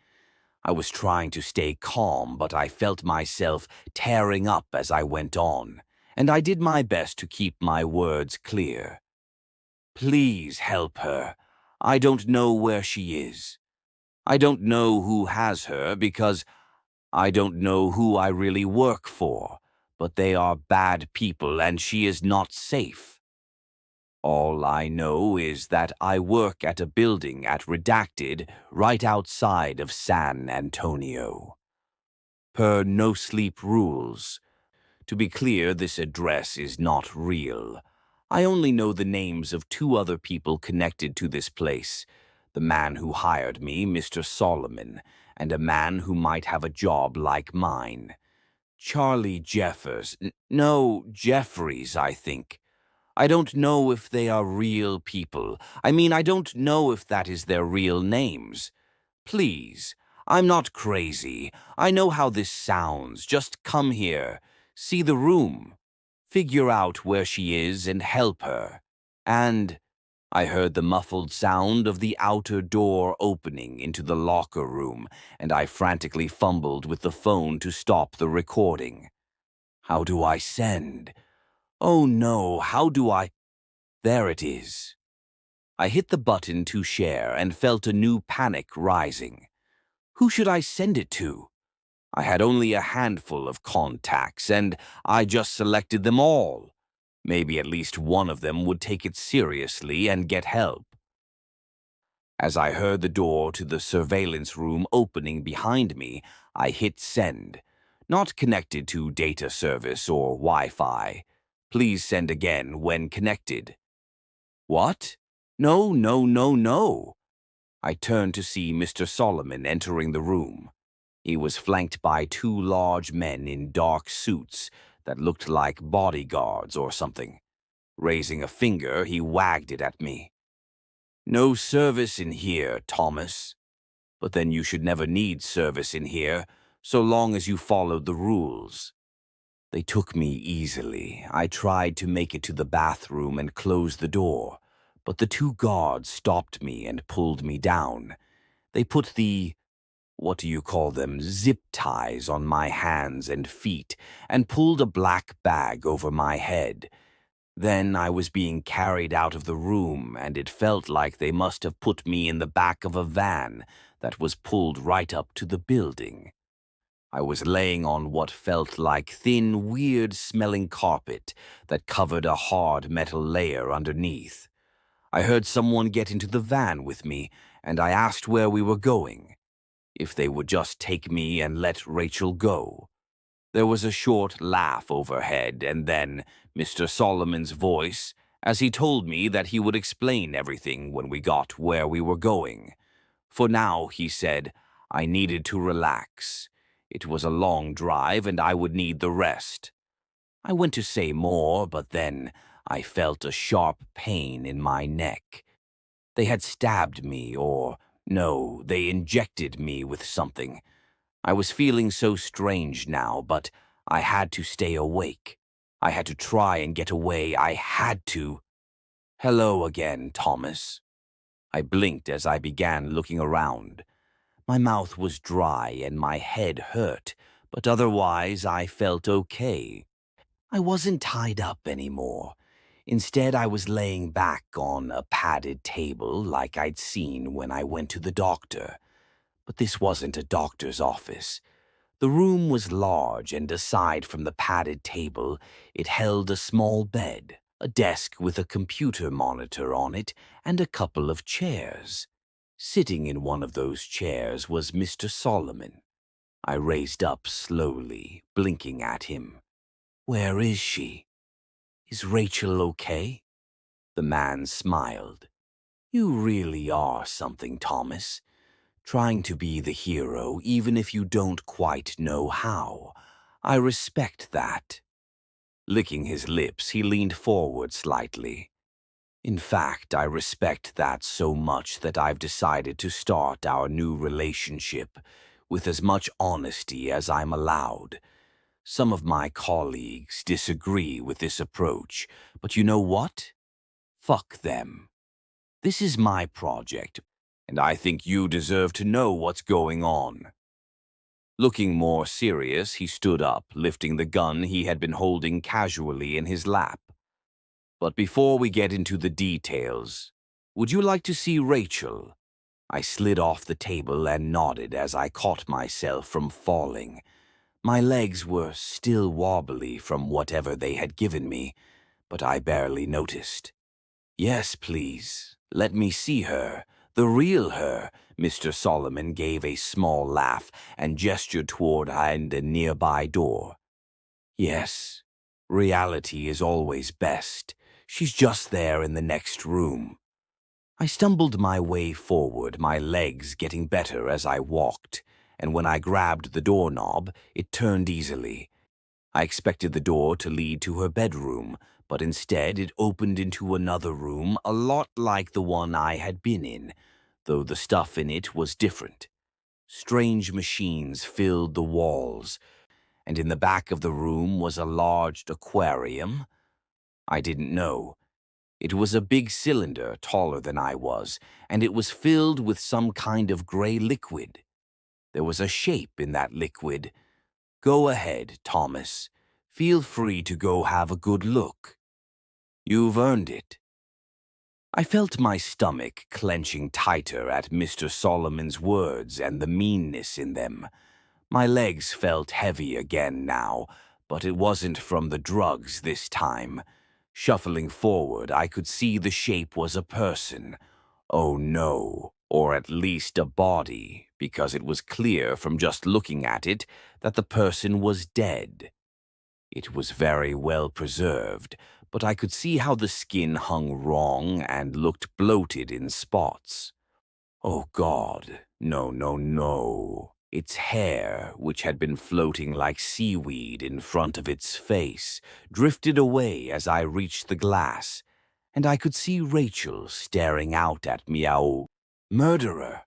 I was trying to stay calm, but I felt myself tearing up as I went on, and I did my best to keep my words clear. Please help her. I don't know where she is. I don't know who has her because I don't know who I really work for, but they are bad people and she is not safe. All I know is that I work at a building at Redacted right outside of San Antonio. Per no-sleep rules. To be clear, this address is not real. I only know the names of 2 other people connected to this place. The man who hired me, Mr. Solomon, and a man who might have a job like mine. Charlie Jeffries, I think. I don't know if they are real people. I mean, I don't know if that is their real names. Please, I'm not crazy. I know how this sounds. Just come here, see the room, figure out where she is and help her. And I heard the muffled sound of the outer door opening into the locker room, and I frantically fumbled with the phone to stop the recording. How do I send? Oh no, how do I? There it is. I hit the button to share and felt a new panic rising. Who should I send it to? I had only a handful of contacts, and I just selected them all. Maybe at least one of them would take it seriously and get help. As I heard the door to the surveillance room opening behind me, I hit send. Not connected to data service or Wi-Fi. Please send again when connected. What? No, no, no, no. I turned to see Mr. Solomon entering the room. He was flanked by two large men in dark suits that looked like bodyguards or something. Raising a finger, he wagged it at me. No service in here, Thomas. But then you should never need service in here, so long as you followed the rules. They took me easily. I tried to make it to the bathroom and close the door, but the two guards stopped me and pulled me down. They put what do you call them, zip ties on my hands and feet and pulled a black bag over my head. Then I was being carried out of the room, and it felt like they must have put me in the back of a van that was pulled right up to the building. I was laying on what felt like thin, weird-smelling carpet that covered a hard metal layer underneath. I heard someone get into the van with me, and I asked where we were going. If they would just take me and let Rachel go. There was a short laugh overhead, and then Mr. Solomon's voice, as he told me that he would explain everything when we got where we were going. For now, he said, I needed to relax. It was a long drive, and I would need the rest. I went to say more, but then I felt a sharp pain in my neck. They had stabbed me, or no, they injected me with something. I was feeling so strange now, but I had to stay awake. I had to try and get away. I had to. Hello again, Thomas. I blinked as I began looking around. My mouth was dry and my head hurt, but otherwise I felt okay. I wasn't tied up anymore. Instead, I was laying back on a padded table like I'd seen when I went to the doctor. But this wasn't a doctor's office. The room was large, and aside from the padded table, it held a small bed, a desk with a computer monitor on it, and a couple of chairs. Sitting in one of those chairs was Mr. Solomon. I raised up slowly, blinking at him. Where is she? Is Rachel okay? The man smiled. You really are something, Thomas. Trying to be the hero even if you don't quite know how. I respect that. Licking his lips, he leaned forward slightly. In fact, I respect that so much that I've decided to start our new relationship with as much honesty as I'm allowed. Some of my colleagues disagree with this approach, but you know what? Fuck them. This is my project, and I think you deserve to know what's going on. Looking more serious, he stood up, lifting the gun he had been holding casually in his lap. But before we get into the details, would you like to see Rachel? I slid off the table and nodded as I caught myself from falling. My legs were still wobbly from whatever they had given me, but I barely noticed. Yes, please. Let me see her. The real her. Mr. Solomon gave a small laugh and gestured toward a nearby door. Yes, reality is always best. She's just there in the next room. I stumbled my way forward, my legs getting better as I walked, and when I grabbed the doorknob, it turned easily. I expected the door to lead to her bedroom, but instead it opened into another room a lot like the one I had been in, though the stuff in it was different. Strange machines filled the walls, and in the back of the room was a large aquarium. I didn't know. It was a big cylinder taller than I was, and it was filled with some kind of gray liquid. There was a shape in that liquid. Go ahead, Thomas. Feel free to go have a good look. You've earned it. I felt my stomach clenching tighter at Mr. Solomon's words and the meanness in them. My legs felt heavy again now, but it wasn't from the drugs this time. Shuffling forward, I could see the shape was a person. Oh no. or at least a body, because it was clear from just looking at it that the person was dead. It was very well preserved, but I could see how the skin hung wrong and looked bloated in spots. Oh God, no, no, no. Its hair, which had been floating like seaweed in front of its face, drifted away as I reached the glass, and I could see Rachel staring out at me. Oh, murderer!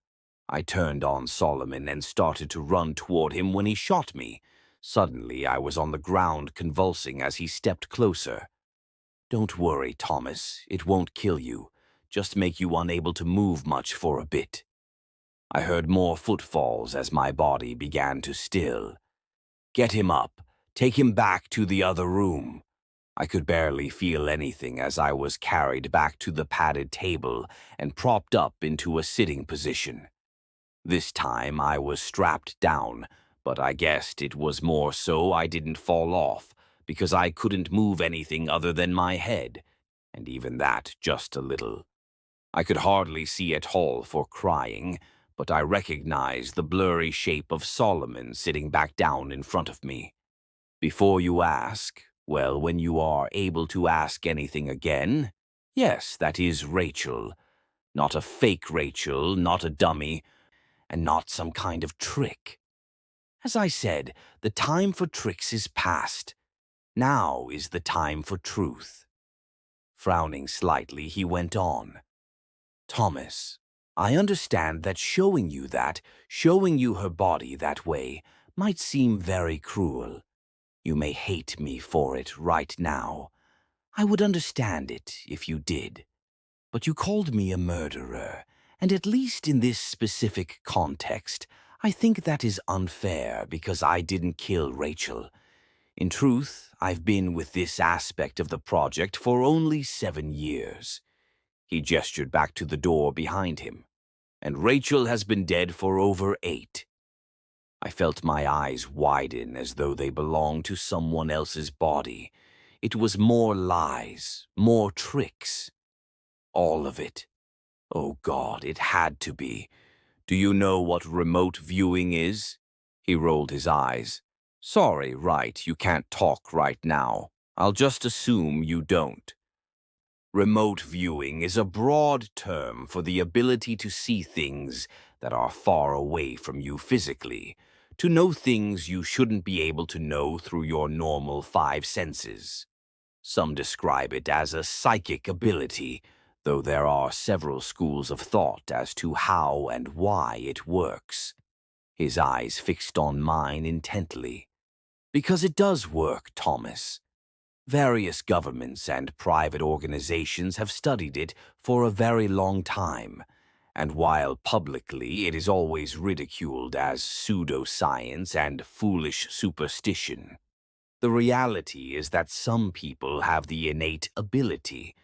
I turned on Solomon and started to run toward him when he shot me. Suddenly, I was on the ground convulsing as he stepped closer. Don't worry, Thomas, it won't kill you, just make you unable to move much for a bit. I heard more footfalls as my body began to still. Get him up, take him back to the other room. I could barely feel anything as I was carried back to the padded table and propped up into a sitting position. This time I was strapped down, but I guessed it was more so I didn't fall off, because I couldn't move anything other than my head, and even that just a little. I could hardly see at all for crying, but I recognized the blurry shape of Solomon sitting back down in front of me. Before you ask, well, when you are able to ask anything again, yes, that is Rachel. Not a fake Rachel, not a dummy, and not some kind of trick. As I said, the time for tricks is past. Now is the time for truth. Frowning slightly, he went on. Thomas, I understand that showing you her body that way, might seem very cruel. You may hate me for it right now. I would understand it if you did. But you called me a murderer, and at least in this specific context, I think that is unfair because I didn't kill Rachel. In truth, I've been with this aspect of the project for only 7 years. He gestured back to the door behind him. And Rachel has been dead for over 8. I felt my eyes widen as though they belonged to someone else's body. It was more lies, more tricks. All of it. Oh God, it had to be. Do you know what remote viewing is? He rolled his eyes. Sorry, right, you can't talk right now. I'll just assume you don't. Remote viewing is a broad term for the ability to see things that are far away from you physically, to know things you shouldn't be able to know through your normal 5 senses. Some describe it as a psychic ability, though there are several schools of thought as to how and why it works. His eyes fixed on mine intently. Because it does work, Thomas. Various governments and private organizations have studied it for a very long time, and while publicly it is always ridiculed as pseudoscience and foolish superstition, the reality is that some people have the innate ability.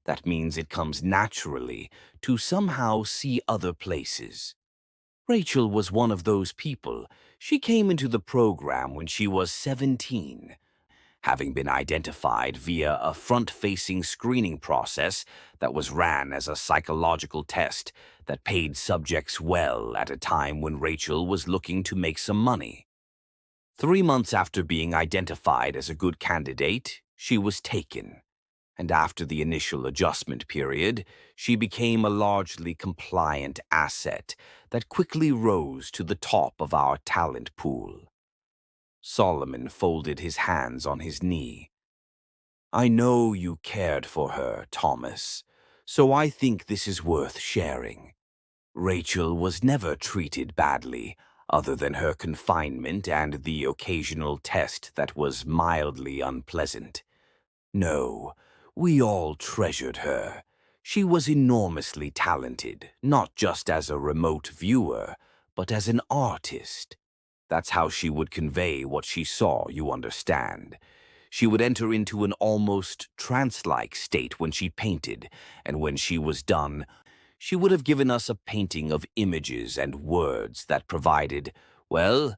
That means it comes naturally to somehow see other places. Rachel was one of those people. She came into the program when she was 17. Having been identified via a front-facing screening process that was ran as a psychological test that paid subjects well at a time when Rachel was looking to make some money. 3 months after being identified as a good candidate, she was taken, and after the initial adjustment period, she became a largely compliant asset that quickly rose to the top of our talent pool. Solomon folded his hands on his knee. I know you cared for her, Thomas, so I think this is worth sharing. Rachel was never treated badly, other than her confinement and the occasional test that was mildly unpleasant. No, we all treasured her. She was enormously talented, not just as a remote viewer, but as an artist. That's how she would convey what she saw, you understand. She would enter into an almost trance-like state when she painted, and when she was done, she would have given us a painting of images and words that provided, well,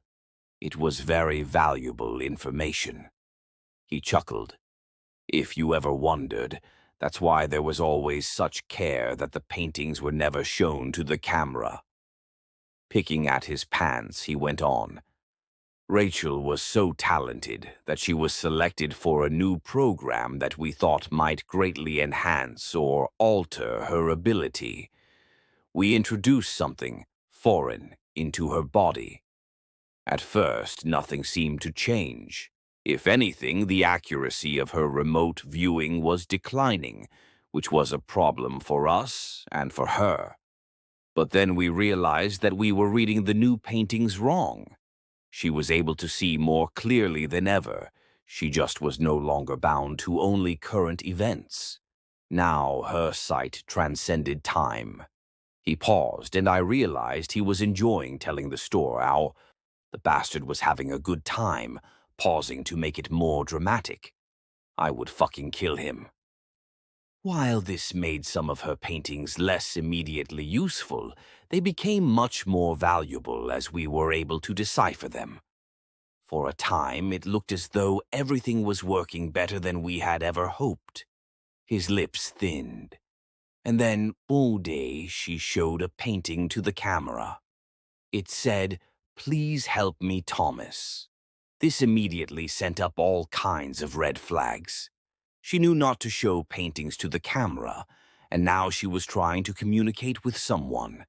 it was very valuable information. He chuckled. If you ever wondered, That's why there was always such care that the paintings were never shown to the camera. Picking at his pants, he went on. Rachel was so talented that she was selected for a new program that we thought might greatly enhance or alter her ability. We introduced something foreign into her body. At first, nothing seemed to change. If anything, the accuracy of her remote viewing was declining, which was a problem for us and for her. But then we realized that we were reading the new paintings wrong. She was able to see more clearly than ever. She just was no longer bound to only current events. Now her sight transcended time. He paused, and I realized he was enjoying telling the story. How the bastard was having a good time, pausing to make it more dramatic. I would fucking kill him. While this made some of her paintings less immediately useful, they became much more valuable as we were able to decipher them. For a time, it looked as though everything was working better than we had ever hoped. His lips thinned. And then, one day, she showed a painting to the camera. It said, "Please help me, Thomas." This immediately sent up all kinds of red flags. She knew not to show paintings to the camera, and now she was trying to communicate with someone.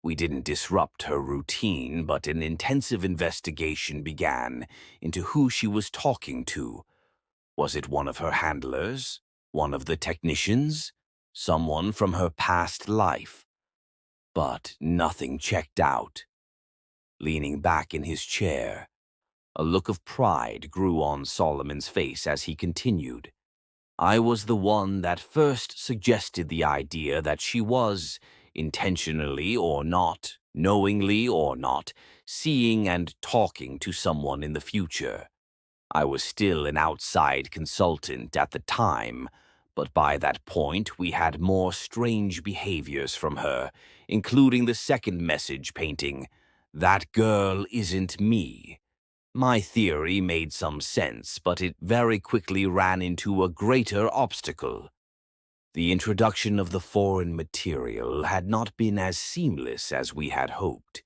We didn't disrupt her routine, but an intensive investigation began into who she was talking to. Was it one of her handlers? One of the technicians? Someone from her past life? But nothing checked out. Leaning back in his chair, a look of pride grew on Solomon's face as he continued. I was the one that first suggested the idea that she was, intentionally or not, knowingly or not, seeing and talking to someone in the future. I was still an outside consultant at the time, but by that point we had more strange behaviors from her, including the second message painting, "That girl isn't me." My theory made some sense, but it very quickly ran into a greater obstacle. The introduction of the foreign material had not been as seamless as we had hoped,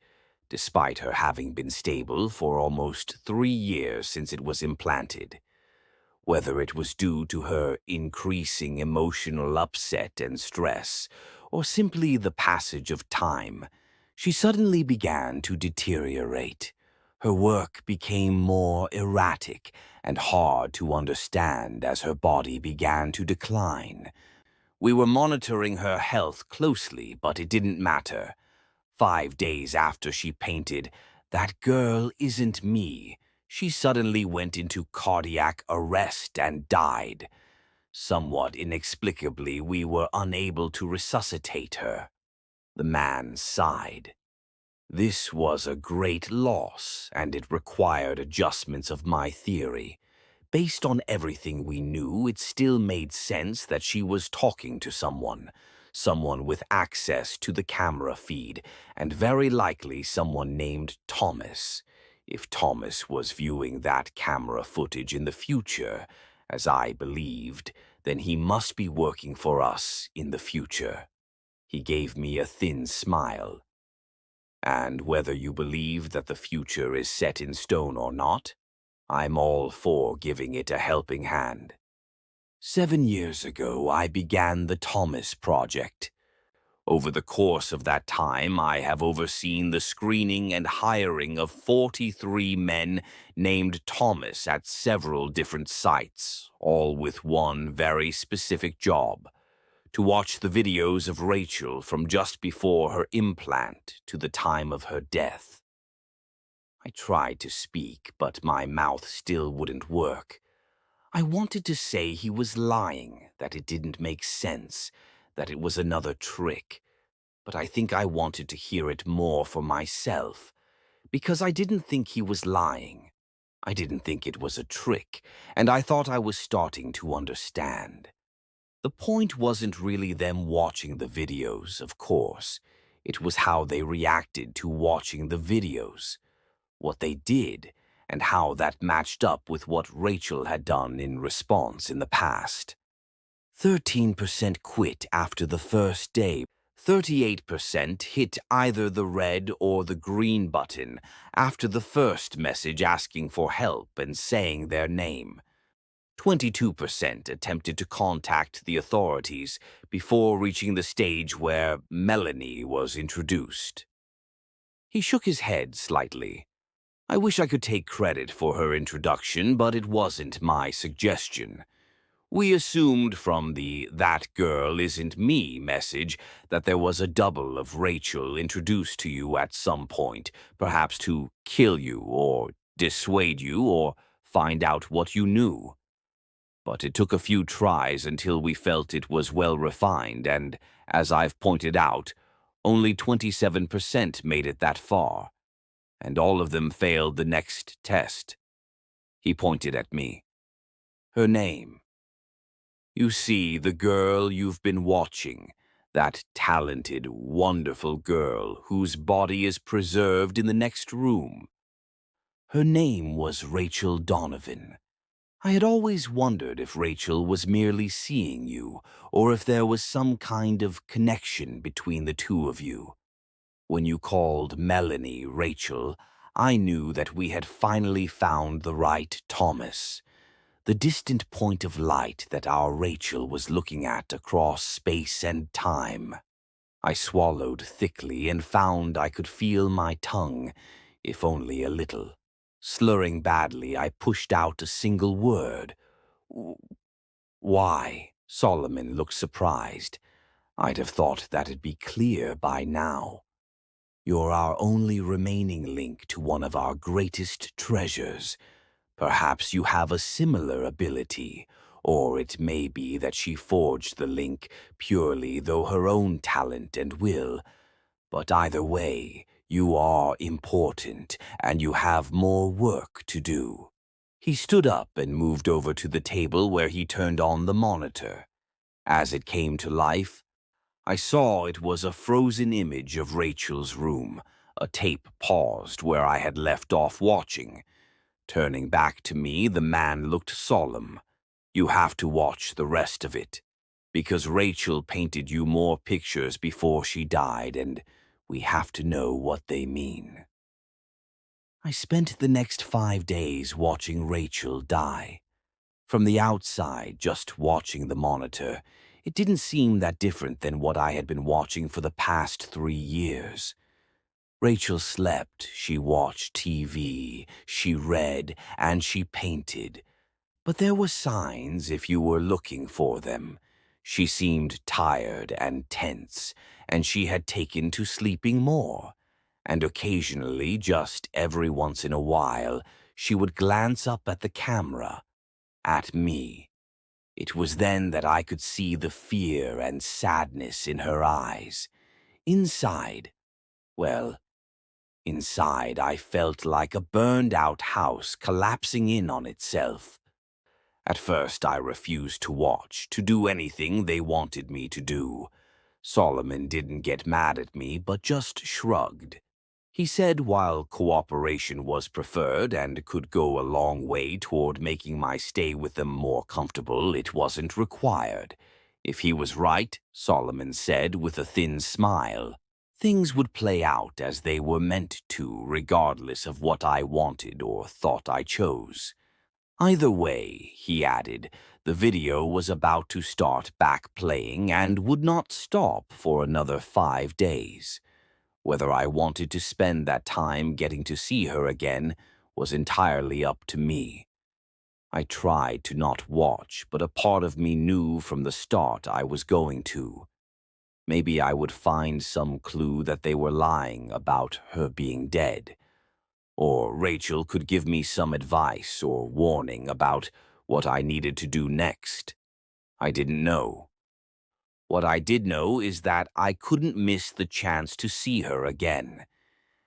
despite her having been stable for almost 3 years since it was implanted. Whether it was due to her increasing emotional upset and stress, or simply the passage of time, she suddenly began to deteriorate. Her work became more erratic and hard to understand as her body began to decline. We were monitoring her health closely, but it didn't matter. 5 days after she painted, "That girl isn't me," she suddenly went into cardiac arrest and died. Somewhat inexplicably, we were unable to resuscitate her. The man sighed. This was a great loss, and it required adjustments of my theory. Based on everything we knew, it still made sense that she was talking to someone with access to the camera feed, and very likely someone named Thomas. If Thomas was viewing that camera footage in the future, as I believed, then he must be working for us in the future. He gave me a thin smile. And whether you believe that the future is set in stone or not, I'm all for giving it a helping hand. 7 years ago, I began the Thomas Project. Over the course of that time, I have overseen the screening and hiring of 43 men named Thomas at several different sites, all with one very specific job: to watch the videos of Rachel from just before her implant to the time of her death. I tried to speak, but my mouth still wouldn't work. I wanted to say he was lying, that it didn't make sense, that it was another trick, but I think I wanted to hear it more for myself, because I didn't think he was lying. I didn't think it was a trick, and I thought I was starting to understand. The point wasn't really them watching the videos, of course. It was how they reacted to watching the videos, what they did, and how that matched up with what Rachel had done in response in the past. 13% quit after the first day. 38% hit either the red or the green button after the first message asking for help and saying their name. 22% attempted to contact the authorities before reaching the stage where Melanie was introduced. He shook his head slightly. I wish I could take credit for her introduction, but it wasn't my suggestion. We assumed from the "that girl isn't me" message that there was a double of Rachel introduced to you at some point, perhaps to kill you or dissuade you or find out what you knew. But it took a few tries until we felt it was well refined, and, as I've pointed out, only 27% made it that far, and all of them failed the next test. He pointed at me. Her name. You see, the girl you've been watching, that talented, wonderful girl whose body is preserved in the next room. Her name was Rachel Donovan. I had always wondered if Rachel was merely seeing you, or if there was some kind of connection between the two of you. When you called Melanie Rachel, I knew that we had finally found the right Thomas, the distant point of light that our Rachel was looking at across space and time. I swallowed thickly and found I could feel my tongue, if only a little. Slurring badly, I pushed out a single word. Why? Solomon looked surprised. I'd have thought that'd be clear by now. You're our only remaining link to one of our greatest treasures. Perhaps you have a similar ability, or it may be that she forged the link purely through her own talent and will. But either way, you are important, and you have more work to do. He stood up and moved over to the table where he turned on the monitor. As it came to life, I saw it was a frozen image of Rachel's room, a tape paused where I had left off watching. Turning back to me, the man looked solemn. You have to watch the rest of it, because Rachel painted you more pictures before she died, and we have to know what they mean. I spent the next 5 days watching Rachel die. From the outside, just watching the monitor, it didn't seem that different than what I had been watching for the past 3 years. Rachel slept, she watched TV, she read, and she painted. But there were signs if you were looking for them. She seemed tired and tense, and she had taken to sleeping more. And occasionally, just every once in a while, she would glance up at the camera, at me. It was then that I could see the fear and sadness in her eyes. Inside, well, inside I felt like a burned-out house collapsing in on itself. At first I refused to watch, to do anything they wanted me to do. Solomon didn't get mad at me, but just shrugged. He said while cooperation was preferred and could go a long way toward making my stay with them more comfortable, it wasn't required. If he was right, Solomon said with a thin smile, things would play out as they were meant to, regardless of what I wanted or thought I chose. Either way, he added, the video was about to start back playing and would not stop for another 5 days. Whether I wanted to spend that time getting to see her again was entirely up to me. I tried to not watch, but a part of me knew from the start I was going to. Maybe I would find some clue that they were lying about her being dead. Or Rachel could give me some advice or warning about what I needed to do next. I didn't know. What I did know is that I couldn't miss the chance to see her again.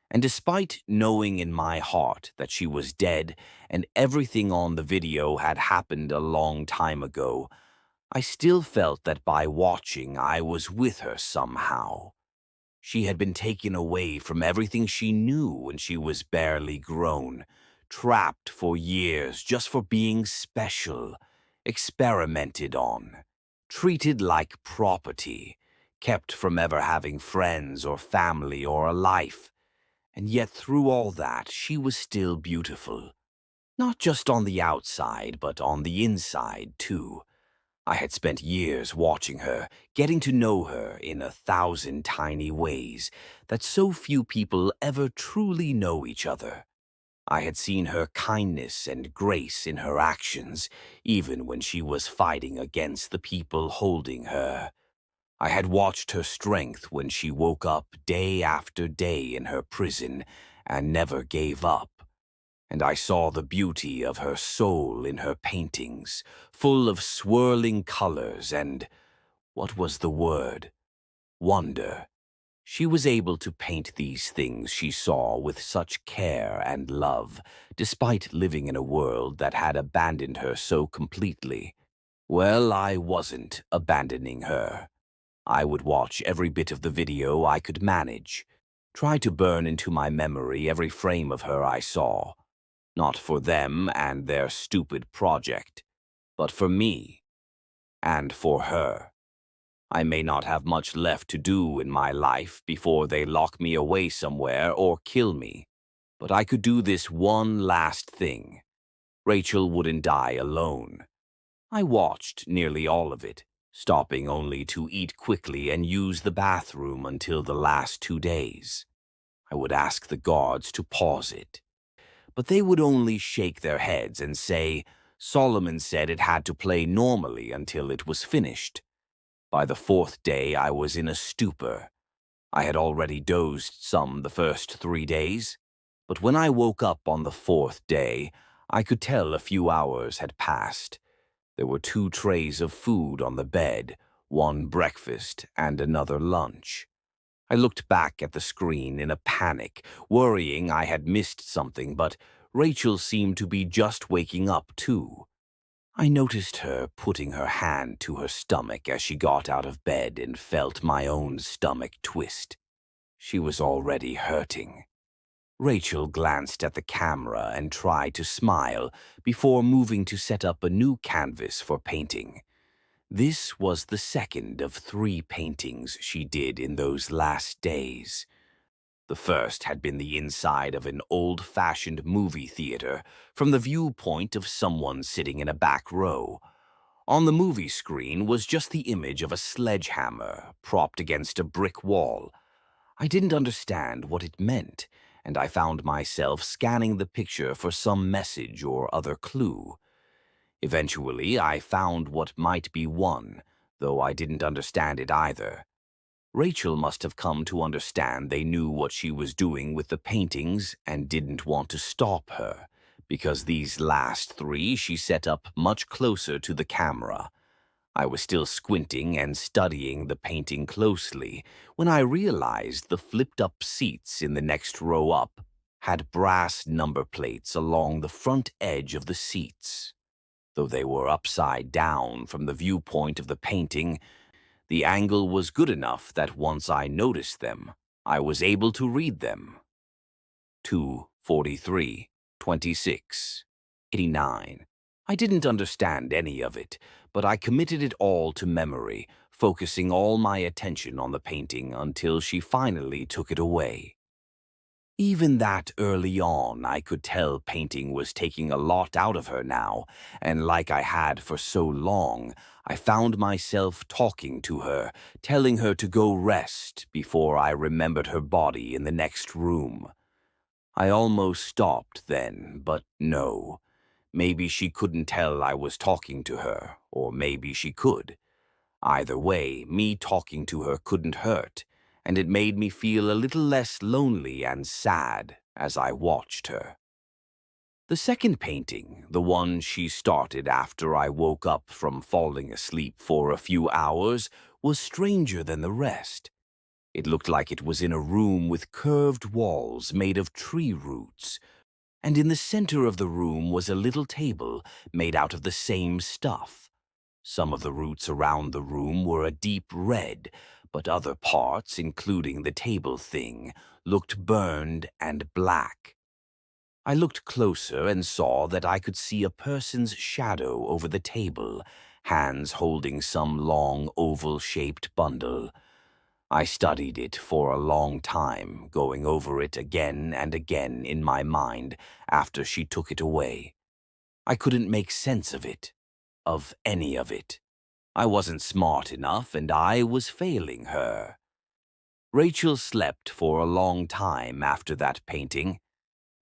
And despite knowing in my heart that she was dead and everything on the video had happened a long time ago, I still felt that by watching I was with her somehow. She had been taken away from everything she knew when she was barely grown, trapped for years just for being special, experimented on, treated like property, kept from ever having friends or family or a life. And yet through all that, she was still beautiful. Not just on the outside, but on the inside, too. I had spent years watching her, getting to know her in 1,000 tiny ways that so few people ever truly know each other. I had seen her kindness and grace in her actions, even when she was fighting against the people holding her. I had watched her strength when she woke up day after day in her prison and never gave up. And I saw the beauty of her soul in her paintings, full of swirling colors and, what was the word? Wonder. She was able to paint these things she saw with such care and love, despite living in a world that had abandoned her so completely. Well, I wasn't abandoning her. I would watch every bit of the video I could manage, try to burn into my memory every frame of her I saw. Not for them and their stupid project, but for me and for her. I may not have much left to do in my life before they lock me away somewhere or kill me, but I could do this one last thing. Rachel wouldn't die alone. I watched nearly all of it, stopping only to eat quickly and use the bathroom until the last 2 days. I would ask the guards to pause it, but they would only shake their heads and say, Solomon said it had to play normally until it was finished. By the 4th day, I was in a stupor. I had already dozed some the first 3 days, but when I woke up on the 4th day, I could tell a few hours had passed. There were 2 trays of food on the bed, one breakfast and another lunch. I looked back at the screen in a panic, worrying I had missed something, but Rachel seemed to be just waking up too. I noticed her putting her hand to her stomach as she got out of bed and felt my own stomach twist. She was already hurting. Rachel glanced at the camera and tried to smile before moving to set up a new canvas for painting. This was the second of 3 paintings she did in those last days. The first had been the inside of an old-fashioned movie theater from the viewpoint of someone sitting in a back row. On the movie screen was just the image of a sledgehammer propped against a brick wall. I didn't understand what it meant, and I found myself scanning the picture for some message or other clue. Eventually, I found what might be one, though I didn't understand it either. Rachel must have come to understand they knew what she was doing with the paintings and didn't want to stop her, because these last 3 she set up much closer to the camera. I was still squinting and studying the painting closely when I realized the flipped-up seats in the next row up had brass number plates along the front edge of the seats. Though they were upside down from the viewpoint of the painting, the angle was good enough that once I noticed them, I was able to read them. 243, 26, 89. I didn't understand any of it, but I committed it all to memory, focusing all my attention on the painting until she finally took it away. Even that early on, I could tell painting was taking a lot out of her now, and like I had for so long, I found myself talking to her, telling her to go rest before I remembered her body in the next room. I almost stopped then, but no. Maybe she couldn't tell I was talking to her, or maybe she could. Either way, me talking to her couldn't hurt, and it made me feel a little less lonely and sad as I watched her. The second painting, the one she started after I woke up from falling asleep for a few hours, was stranger than the rest. It looked like it was in a room with curved walls made of tree roots, and in the center of the room was a little table made out of the same stuff. Some of the roots around the room were a deep red, but other parts, including the table thing, looked burned and black. I looked closer and saw that I could see a person's shadow over the table, hands holding some long oval-shaped bundle. I studied it for a long time, going over it again and again in my mind after she took it away. I couldn't make sense of it, of any of it. I wasn't smart enough, and I was failing her. Rachel slept for a long time after that painting.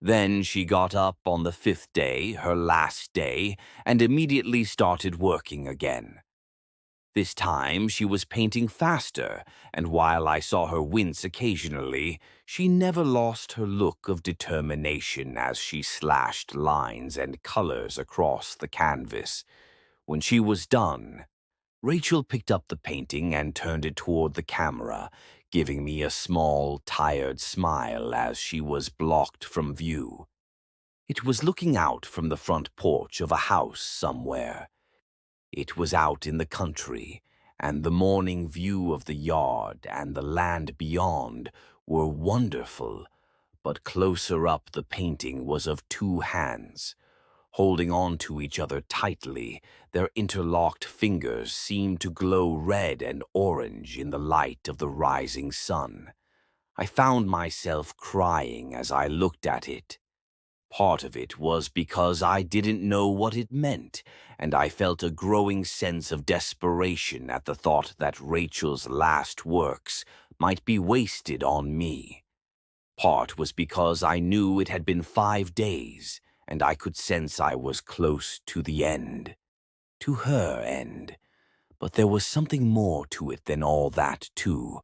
Then she got up on the 5th day, her last day, and immediately started working again. This time she was painting faster, and while I saw her wince occasionally, she never lost her look of determination as she slashed lines and colors across the canvas. When she was done, Rachel picked up the painting and turned it toward the camera, giving me a small, tired smile as she was blocked from view. It was looking out from the front porch of a house somewhere. It was out in the country, and the morning view of the yard and the land beyond were wonderful, but closer up the painting was of two hands. Holding on to each other tightly, their interlocked fingers seemed to glow red and orange in the light of the rising sun. I found myself crying as I looked at it. Part of it was because I didn't know what it meant, and I felt a growing sense of desperation at the thought that Rachel's last works might be wasted on me. Part was because I knew it had been 5 days, and I could sense I was close to the end. To her end. But there was something more to it than all that, too.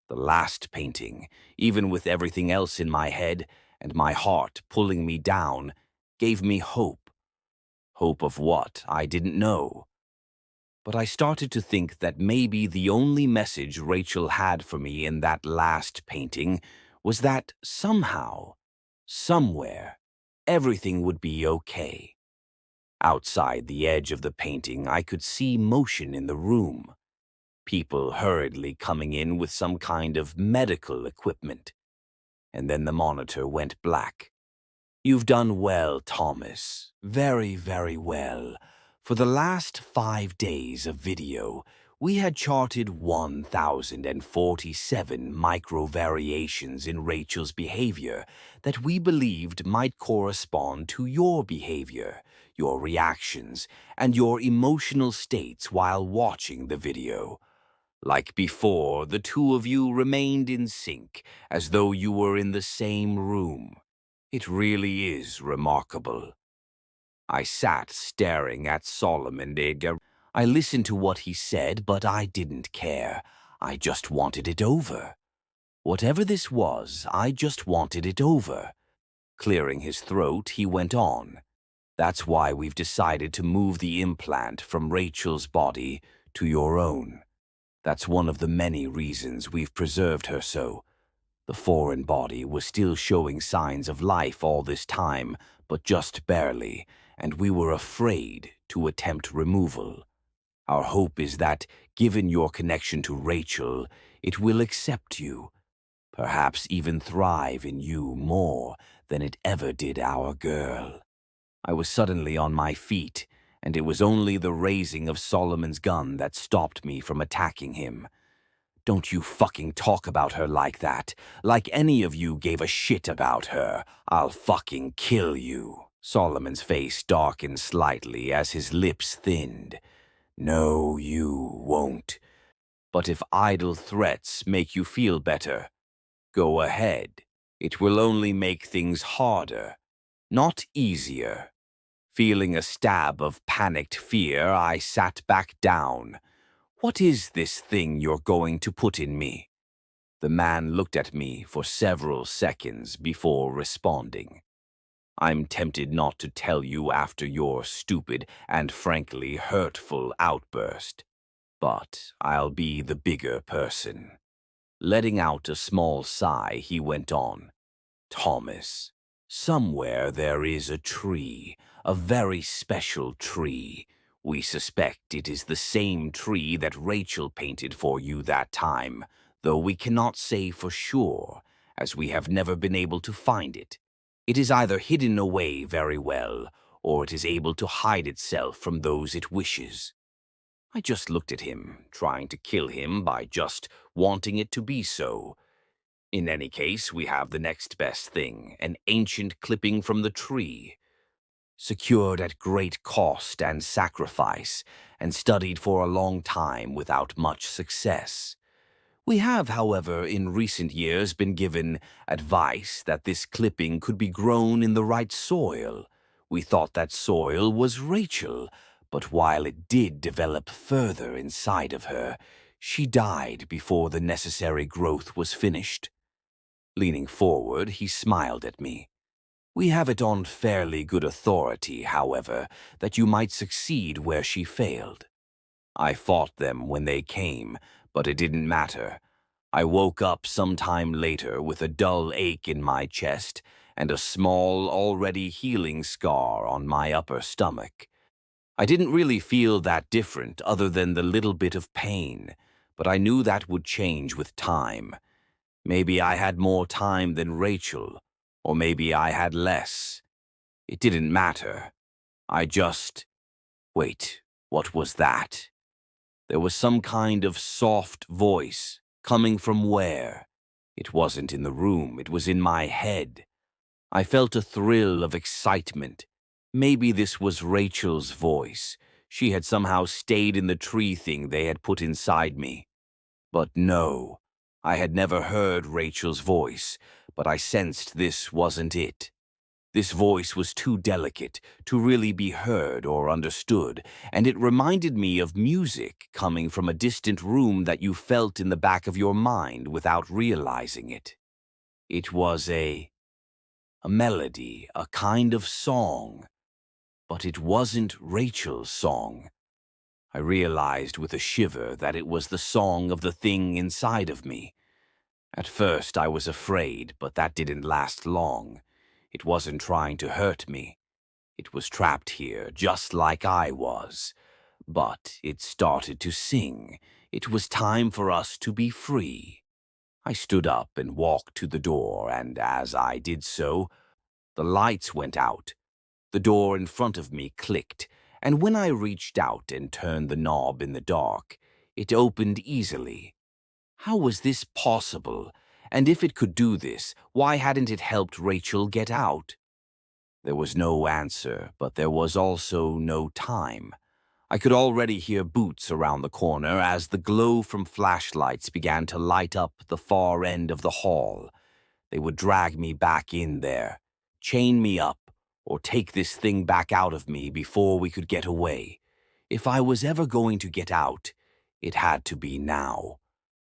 The last painting, even with everything else in my head and my heart pulling me down, gave me hope. Hope of what, I didn't know. But I started to think that maybe the only message Rachel had for me in that last painting was that somehow, somewhere, everything would be okay. Outside the edge of the painting, I could see motion in the room. People hurriedly coming in with some kind of medical equipment. And then the monitor went black. "You've done well, Thomas. Very, very well. For the last 5 days of video, we had charted 1,047 micro-variations in Rachel's behavior that we believed might correspond to your behavior, your reactions, and your emotional states while watching the video. Like before, the two of you remained in sync, as though you were in the same room. It really is remarkable." I sat staring at Solomon Edgar. I listened to what he said, but I didn't care. I just wanted it over. Whatever this was, I just wanted it over. Clearing his throat, he went on. "That's why we've decided to move the implant from Rachel's body to your own. That's one of the many reasons we've preserved her so. The foreign body was still showing signs of life all this time, but just barely, and we were afraid to attempt removal. Our hope is that, given your connection to Rachel, it will accept you, perhaps even thrive in you more than it ever did our girl." I was suddenly on my feet, and it was only the raising of Solomon's gun that stopped me from attacking him. "Don't you fucking talk about her like that. Like any of you gave a shit about her. I'll fucking kill you." Solomon's face darkened slightly as his lips thinned. "No, you won't. But if idle threats make you feel better, go ahead. It will only make things harder, not easier." Feeling a stab of panicked fear, I sat back down. "What is this thing you're going to put in me?" The man looked at me for several seconds before responding. "I'm tempted not to tell you after your stupid and frankly hurtful outburst, but I'll be the bigger person." Letting out a small sigh, he went on. "Thomas, somewhere there is a tree, a very special tree. We suspect it is the same tree that Rachel painted for you that time, though we cannot say for sure, as we have never been able to find it. It is either hidden away very well, or it is able to hide itself from those it wishes. I just looked at him, trying to kill him by just wanting it to be so. In any case, we have the next best thing, an ancient clipping from the tree, secured at great cost and sacrifice, and studied for a long time without much success. We have, however, in recent years been given advice that this clipping could be grown in the right soil. We thought that soil was Rachel, but while it did develop further inside of her, she died before the necessary growth was finished. Leaning forward, he smiled at me. We have it on fairly good authority, however, that you might succeed where she failed. I fought them when they came, but it didn't matter. I woke up some time later with a dull ache in my chest and a small, already healing scar on my upper stomach. I didn't really feel that different other than the little bit of pain, but I knew that would change with time. Maybe I had more time than Rachel, or maybe I had less. It didn't matter. I just... Wait, what was that? There was some kind of soft voice, coming from where? It wasn't in the room, it was in my head. I felt a thrill of excitement. Maybe this was Rachel's voice. She had somehow stayed in the tree thing they had put inside me. But no, I had never heard Rachel's voice, but I sensed this wasn't it. This voice was too delicate to really be heard or understood, and it reminded me of music coming from a distant room that you felt in the back of your mind without realizing it. It was a melody, a kind of song, but it wasn't Rachel's song. I realized with a shiver that it was the song of the thing inside of me. At first I was afraid, but that didn't last long. It wasn't trying to hurt me. It was trapped here, just like I was. But it started to sing. It was time for us to be free. I stood up and walked to the door, and as I did so, the lights went out. The door in front of me clicked, and when I reached out and turned the knob in the dark, it opened easily. How was this possible? And if it could do this, why hadn't it helped Rachel get out? There was no answer, but there was also no time. I could already hear boots around the corner as the glow from flashlights began to light up the far end of the hall. They would drag me back in there, chain me up, or take this thing back out of me before we could get away. If I was ever going to get out, it had to be now.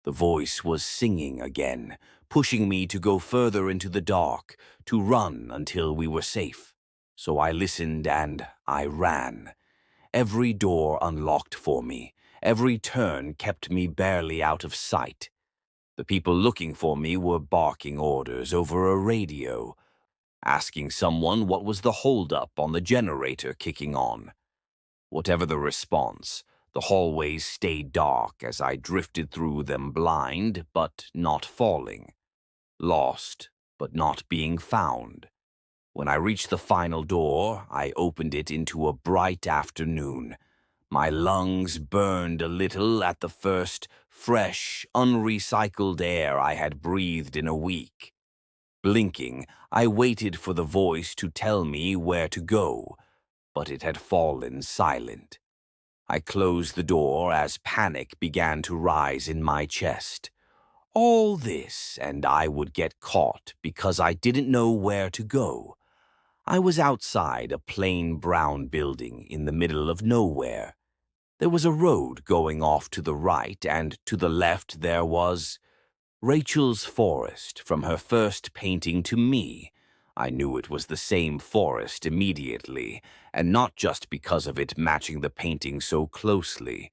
The voice was singing again, pushing me to go further into the dark, to run until we were safe. So I listened and I ran. Every door unlocked for me. Every turn kept me barely out of sight. The people looking for me were barking orders over a radio, asking someone what was the holdup on the generator kicking on. Whatever the response, the hallways stayed dark as I drifted through them, blind but not falling, lost but not being found. When I reached the final door, I opened it into a bright afternoon. My lungs burned a little at the first fresh, unrecycled air I had breathed in a week. Blinking, I waited for the voice to tell me where to go, but it had fallen silent. I closed the door as panic began to rise in my chest. All this, and I would get caught because I didn't know where to go. I was outside a plain brown building in the middle of nowhere. There was a road going off to the right, and to the left there was Rachel's forest, from her first painting to me. I knew it was the same forest immediately, and not just because of it matching the painting so closely.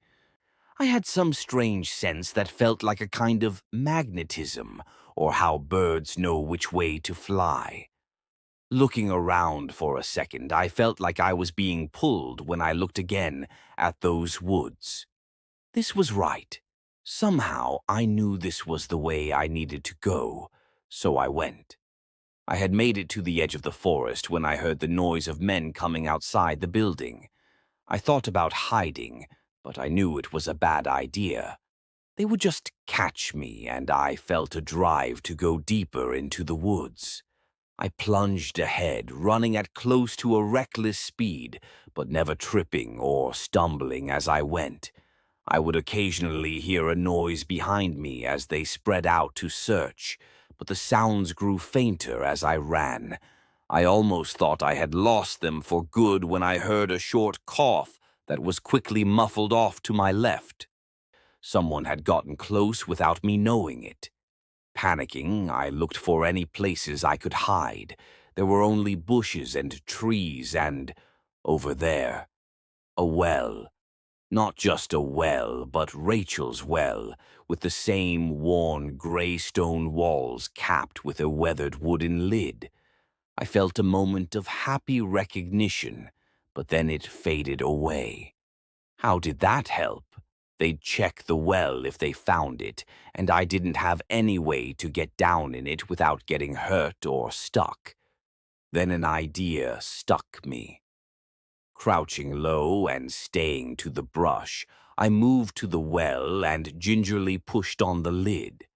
I had some strange sense that felt like a kind of magnetism, or how birds know which way to fly. Looking around for a second, I felt like I was being pulled when I looked again at those woods. This was right. Somehow I knew this was the way I needed to go, so I went. I had made it to the edge of the forest when I heard the noise of men coming outside the building. I thought about hiding, but I knew it was a bad idea. They would just catch me, and I felt a drive to go deeper into the woods. I plunged ahead, running at close to a reckless speed, but never tripping or stumbling as I went. I would occasionally hear a noise behind me as they spread out to search, but the sounds grew fainter as I ran. I almost thought I had lost them for good when I heard a short cough that was quickly muffled off to my left. Someone had gotten close without me knowing it. Panicking, I looked for any places I could hide. There were only bushes and trees and, over there, a well. Not just a well, but Rachel's well, with the same worn gray stone walls capped with a weathered wooden lid. I felt a moment of happy recognition, but then it faded away. How did that help? They'd check the well if they found it, and I didn't have any way to get down in it without getting hurt or stuck. Then an idea stuck me. Crouching low and staying to the brush, I moved to the well and gingerly pushed on the lid.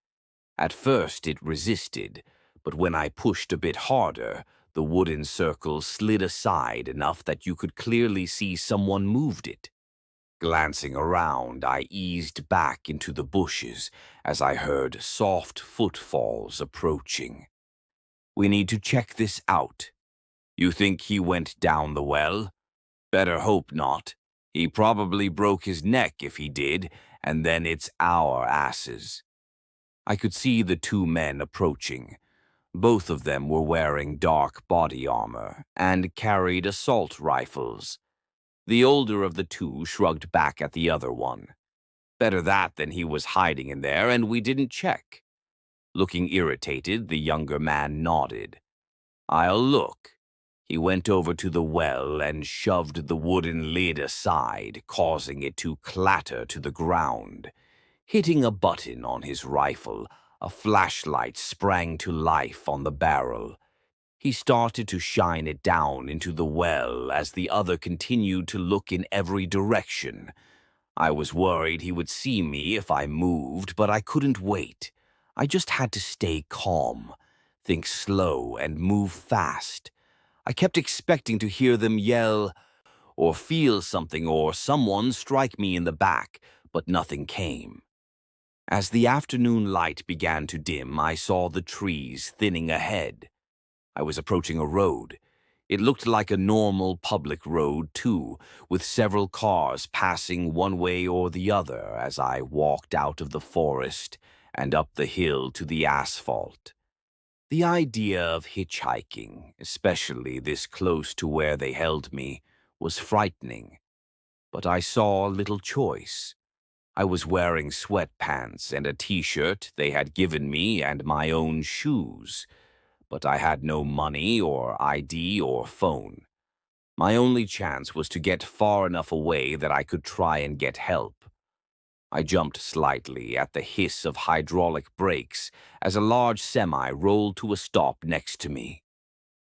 At first it resisted, but when I pushed a bit harder, the wooden circle slid aside enough that you could clearly see someone moved it. Glancing around, I eased back into the bushes as I heard soft footfalls approaching. "We need to check this out. You think he went down the well? Better hope not. He probably broke his neck if he did, and then it's our asses." I could see the two men approaching. Both of them were wearing dark body armor and carried assault rifles. The older of the two shrugged back at the other one. Better that than he was hiding in there and we didn't check. Looking irritated, the younger man nodded. "I'll look." He went over to the well and shoved the wooden lid aside, causing it to clatter to the ground. Hitting a button on his rifle, a flashlight sprang to life on the barrel. He started to shine it down into the well as the other continued to look in every direction. I was worried he would see me if I moved, but I couldn't wait. I just had to stay calm, think slow, and move fast. I kept expecting to hear them yell, or feel something, or someone strike me in the back, but nothing came. As the afternoon light began to dim, I saw the trees thinning ahead. I was approaching a road. It looked like a normal public road, too, with several cars passing one way or the other as I walked out of the forest and up the hill to the asphalt. The idea of hitchhiking, especially this close to where they held me, was frightening. But I saw little choice. I was wearing sweatpants and a t-shirt they had given me and my own shoes. But I had no money or ID or phone. My only chance was to get far enough away that I could try and get help. I jumped slightly at the hiss of hydraulic brakes as a large semi rolled to a stop next to me.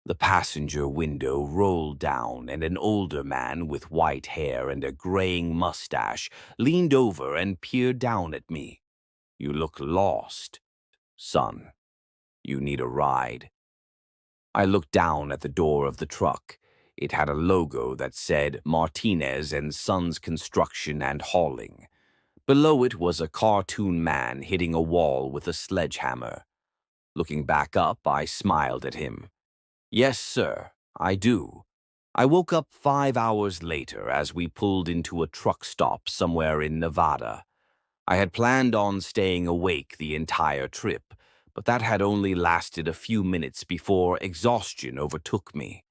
The passenger window rolled down and an older man with white hair and a graying mustache leaned over and peered down at me. "You look lost, son. You need a ride." I looked down at the door of the truck. It had a logo that said Martinez and Sons Construction and Hauling. Below it was a cartoon man hitting a wall with a sledgehammer. Looking back up, I smiled at him. "Yes, sir, I do." I woke up 5 hours later as we pulled into a truck stop somewhere in Nevada. I had planned on staying awake the entire trip, but that had only lasted a few minutes before exhaustion overtook me.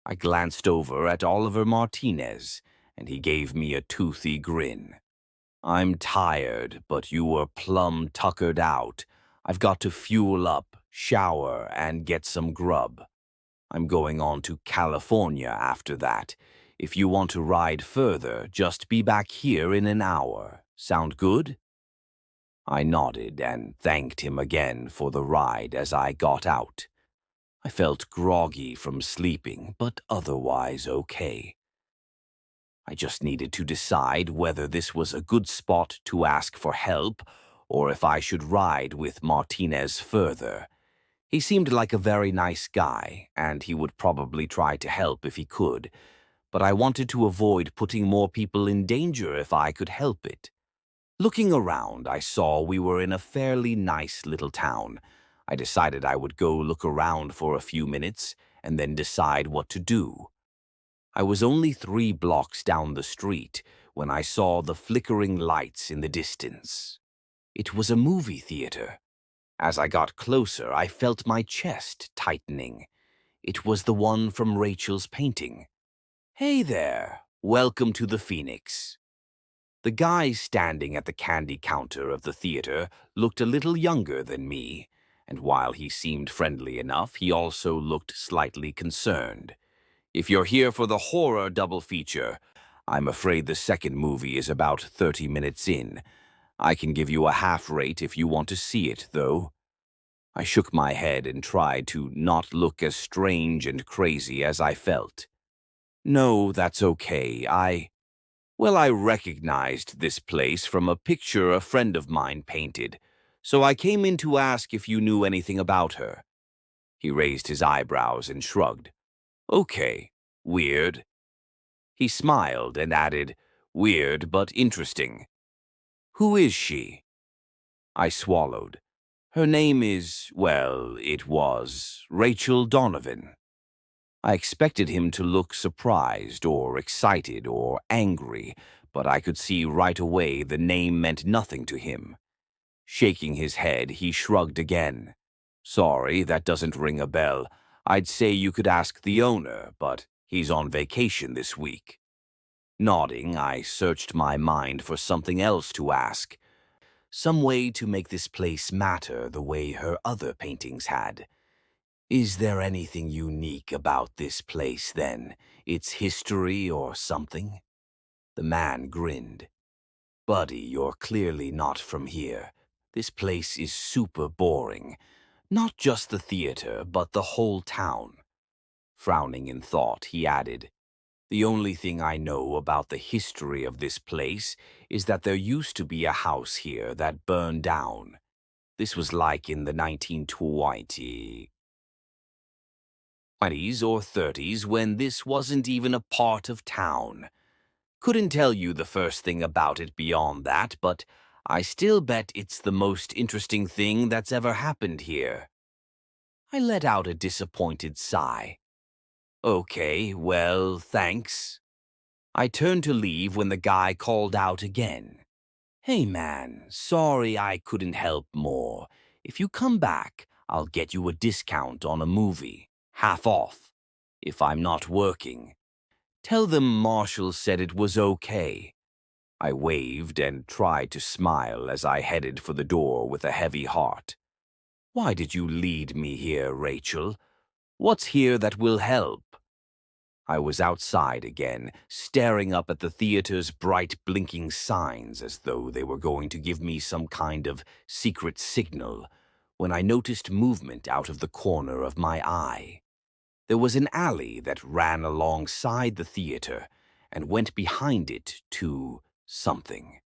I glanced over at Oliver Martinez, and he gave me a toothy grin. "I'm tired, but you were plumb tuckered out. I've got to fuel up, shower, and get some grub. I'm going on to California after that. If you want to ride further, just be back here in an hour. Sound good?" I nodded and thanked him again for the ride as I got out. I felt groggy from sleeping, but otherwise okay. I just needed to decide whether this was a good spot to ask for help or if I should ride with Martinez further. He seemed like a very nice guy, and he would probably try to help if he could, but I wanted to avoid putting more people in danger if I could help it. Looking around, I saw we were in a fairly nice little town. I decided I would go look around for a few minutes and then decide what to do. I was only 3 blocks down the street when I saw the flickering lights in the distance. It was a movie theater. As I got closer, I felt my chest tightening. It was the one from Rachel's painting. "Hey there, welcome to the Phoenix." The guy standing at the candy counter of the theater looked a little younger than me, and while he seemed friendly enough, he also looked slightly concerned. "If you're here for the horror double feature, I'm afraid the second movie is about 30 minutes in. I can give you a half rate if you want to see it, though." I shook my head and tried to not look as strange and crazy as I felt. "No, that's okay. I recognized this place from a picture a friend of mine painted, so I came in to ask if you knew anything about her." He raised his eyebrows and shrugged. "Okay, weird." He smiled and added, "Weird but interesting. Who is she?" I swallowed. "Her name is, well, it was Rachel Donovan." I expected him to look surprised or excited or angry, but I could see right away the name meant nothing to him. Shaking his head, he shrugged again. "Sorry, that doesn't ring a bell. I'd say you could ask the owner, but he's on vacation this week." Nodding, I searched my mind for something else to ask. Some way to make this place matter the way her other paintings had. "Is there anything unique about this place, then? Its history or something?" The man grinned. "Buddy, you're clearly not from here. This place is super boring. Not just the theater, but the whole town." Frowning in thought, he added, "The only thing I know about the history of this place is that there used to be a house here that burned down. This was like in the 1920s or 30s when this wasn't even a part of town. Couldn't tell you the first thing about it beyond that, but I still bet it's the most interesting thing that's ever happened here." I let out a disappointed sigh. "Okay, well, thanks." I turned to leave when the guy called out again. "Hey man, sorry I couldn't help more. If you come back, I'll get you a discount on a movie, half off, if I'm not working. Tell them Marshall said it was okay." I waved and tried to smile as I headed for the door with a heavy heart. "Why did you lead me here, Rachel? What's here that will help?" I was outside again, staring up at the theater's bright blinking signs as though they were going to give me some kind of secret signal, when I noticed movement out of the corner of my eye. There was an alley that ran alongside the theater and went behind it to something.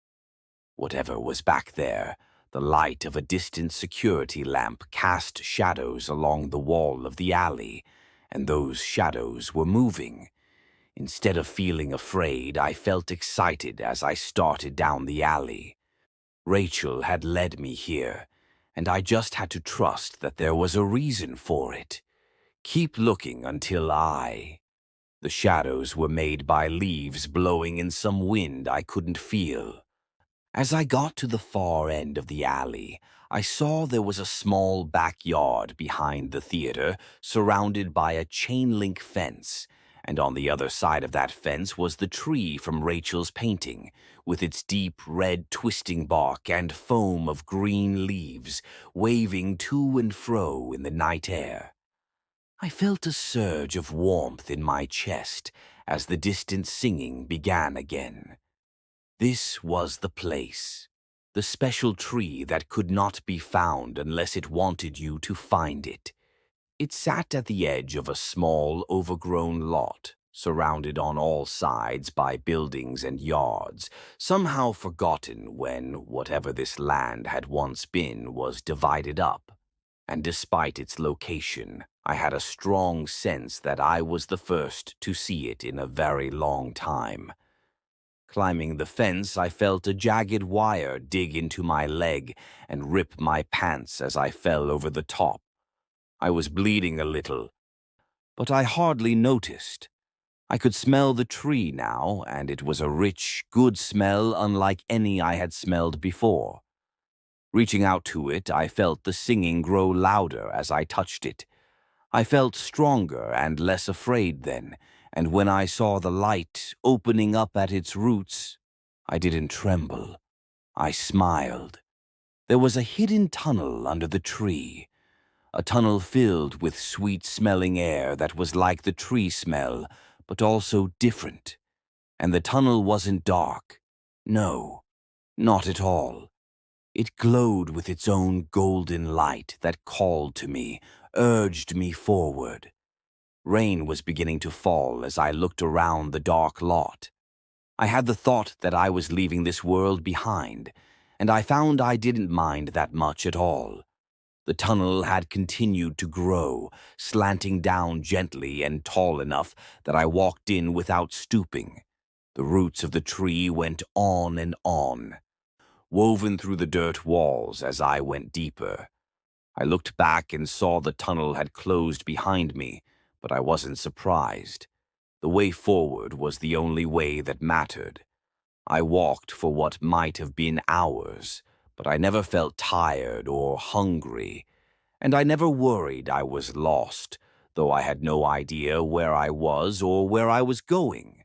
Whatever was back there, the light of a distant security lamp cast shadows along the wall of the alley, and those shadows were moving. Instead of feeling afraid, I felt excited as I started down the alley. Rachel had led me here, and I just had to trust that there was a reason for it. Keep looking until The shadows were made by leaves blowing in some wind I couldn't feel. As I got to the far end of the alley, I saw there was a small backyard behind the theater surrounded by a chain-link fence, and on the other side of that fence was the tree from Rachel's painting, with its deep red twisting bark and foam of green leaves waving to and fro in the night air. I felt a surge of warmth in my chest as the distant singing began again. This was the place, the special tree that could not be found unless it wanted you to find it. It sat at the edge of a small, overgrown lot, surrounded on all sides by buildings and yards, somehow forgotten when whatever this land had once been was divided up. And despite its location, I had a strong sense that I was the first to see it in a very long time. Climbing the fence, I felt a jagged wire dig into my leg and rip my pants as I fell over the top. I was bleeding a little, but I hardly noticed. I could smell the tree now, and it was a rich, good smell unlike any I had smelled before. Reaching out to it, I felt the singing grow louder as I touched it. I felt stronger and less afraid then, and when I saw the light opening up at its roots, I didn't tremble. I smiled. There was a hidden tunnel under the tree, a tunnel filled with sweet-smelling air that was like the tree smell, but also different. And the tunnel wasn't dark. No, not at all. It glowed with its own golden light that called to me, urged me forward. Rain was beginning to fall as I looked around the dark lot. I had the thought that I was leaving this world behind, and I found I didn't mind that much at all. The tunnel had continued to grow, slanting down gently and tall enough that I walked in without stooping. The roots of the tree went on and on, woven through the dirt walls as I went deeper. I looked back and saw the tunnel had closed behind me, but I wasn't surprised. The way forward was the only way that mattered. I walked for what might have been hours, but I never felt tired or hungry, and I never worried I was lost, though I had no idea where I was or where I was going.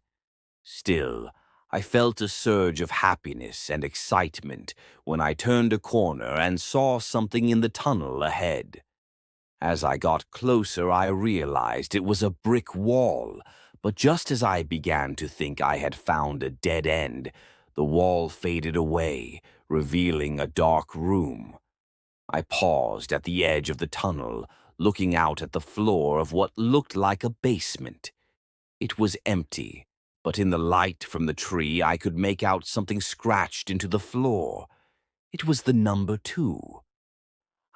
Still, I felt a surge of happiness and excitement when I turned a corner and saw something in the tunnel ahead. As I got closer, I realized it was a brick wall, but just as I began to think I had found a dead end, the wall faded away, revealing a dark room. I paused at the edge of the tunnel, looking out at the floor of what looked like a basement. It was empty, but in the light from the tree I could make out something scratched into the floor. It was the number 2.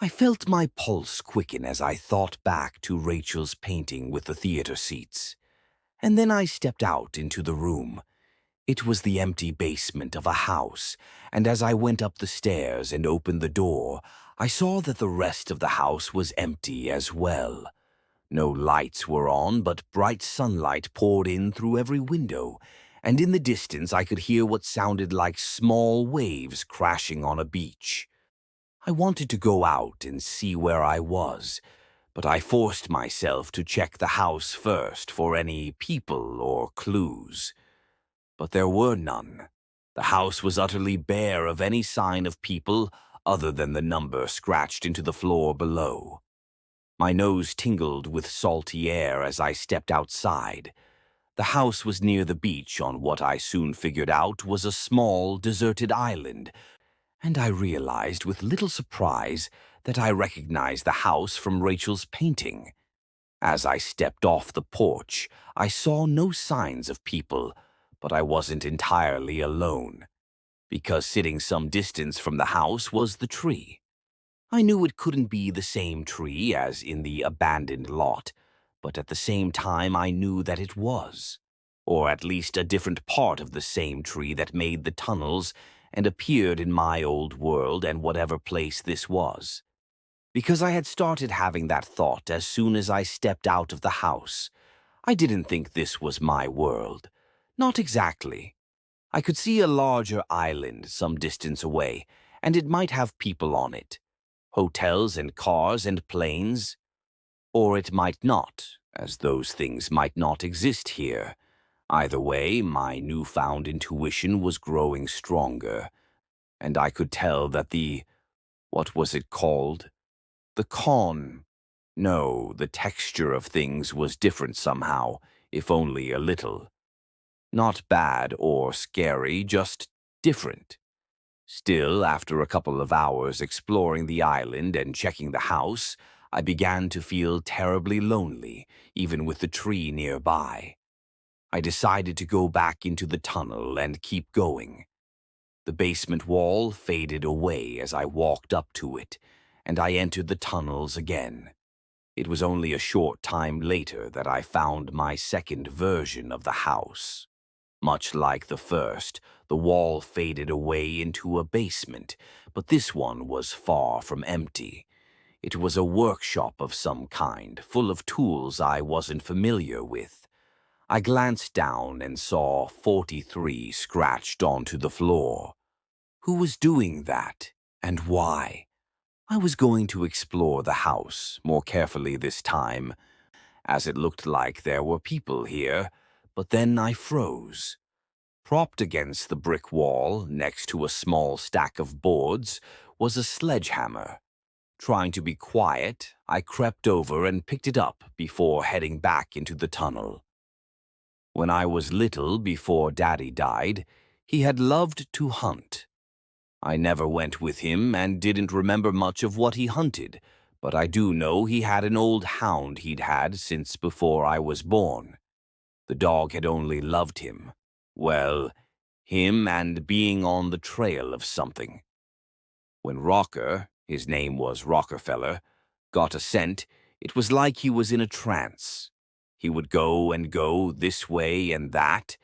I felt my pulse quicken as I thought back to Rachel's painting with the theater seats. And then I stepped out into the room. It was the empty basement of a house, and as I went up the stairs and opened the door, I saw that the rest of the house was empty as well. No lights were on, but bright sunlight poured in through every window, and in the distance I could hear what sounded like small waves crashing on a beach. I wanted to go out and see where I was, but I forced myself to check the house first for any people or clues. But there were none. The house was utterly bare of any sign of people other than the number scratched into the floor below. My nose tingled with salty air as I stepped outside. The house was near the beach on what I soon figured out was a small, deserted island, and I realized with little surprise that I recognized the house from Rachel's painting. As I stepped off the porch, I saw no signs of people, but I wasn't entirely alone, because sitting some distance from the house was the tree. I knew it couldn't be the same tree as in the abandoned lot, but at the same time I knew that it was, or at least a different part of the same tree that made the tunnels and appeared in my old world and whatever place this was. Because I had started having that thought as soon as I stepped out of the house. I didn't think this was my world. Not exactly. I could see a larger island some distance away, and it might have people on it. Hotels and cars and planes. Or it might not, as those things might not exist here. Either way, my newfound intuition was growing stronger, and I could tell that what was it called? The no, the texture of things was different somehow, if only a little. Not bad or scary, just different. Still, after a couple of hours exploring the island and checking the house, I began to feel terribly lonely, even with the tree nearby. I decided to go back into the tunnel and keep going. The basement wall faded away as I walked up to it, and I entered the tunnels again. It was only a short time later that I found my second version of the house. Much like the first, the wall faded away into a basement, but this one was far from empty. It was a workshop of some kind, full of tools I wasn't familiar with. I glanced down and saw 43 scratched onto the floor. Who was doing that, and why? I was going to explore the house more carefully this time, as it looked like there were people here, but then I froze. Propped against the brick wall, next to a small stack of boards, was a sledgehammer. Trying to be quiet, I crept over and picked it up before heading back into the tunnel. When I was little, before Daddy died, he had loved to hunt. I never went with him and didn't remember much of what he hunted, but I do know he had an old hound he'd had since before I was born. The dog had only loved him. Well, him and being on the trail of something. When Rocker, his name was Rockefeller, got a scent, it was like he was in a trance. He would go and go this way and that,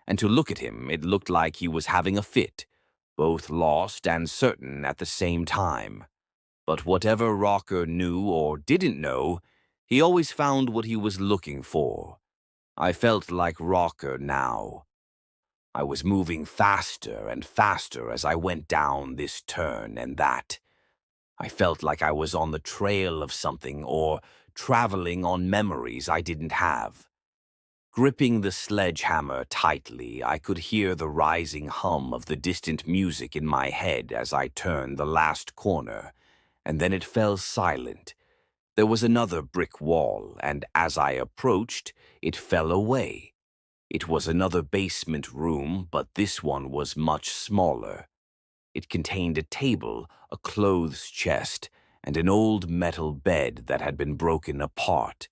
and to look at him it looked like he was having a fit, both lost and certain at the same time. But whatever Rocker knew or didn't know, he always found what he was looking for. I felt like Rocker now. I was moving faster and faster as I went down this turn and that. I felt like I was on the trail of something or traveling on memories I didn't have. Gripping the sledgehammer tightly, I could hear the rising hum of the distant music in my head as I turned the last corner, and then it fell silent. There was another brick wall, and as I approached, it fell away. It was another basement room, but this one was much smaller. It contained a table, a clothes chest, and an old metal bed that had been broken apart.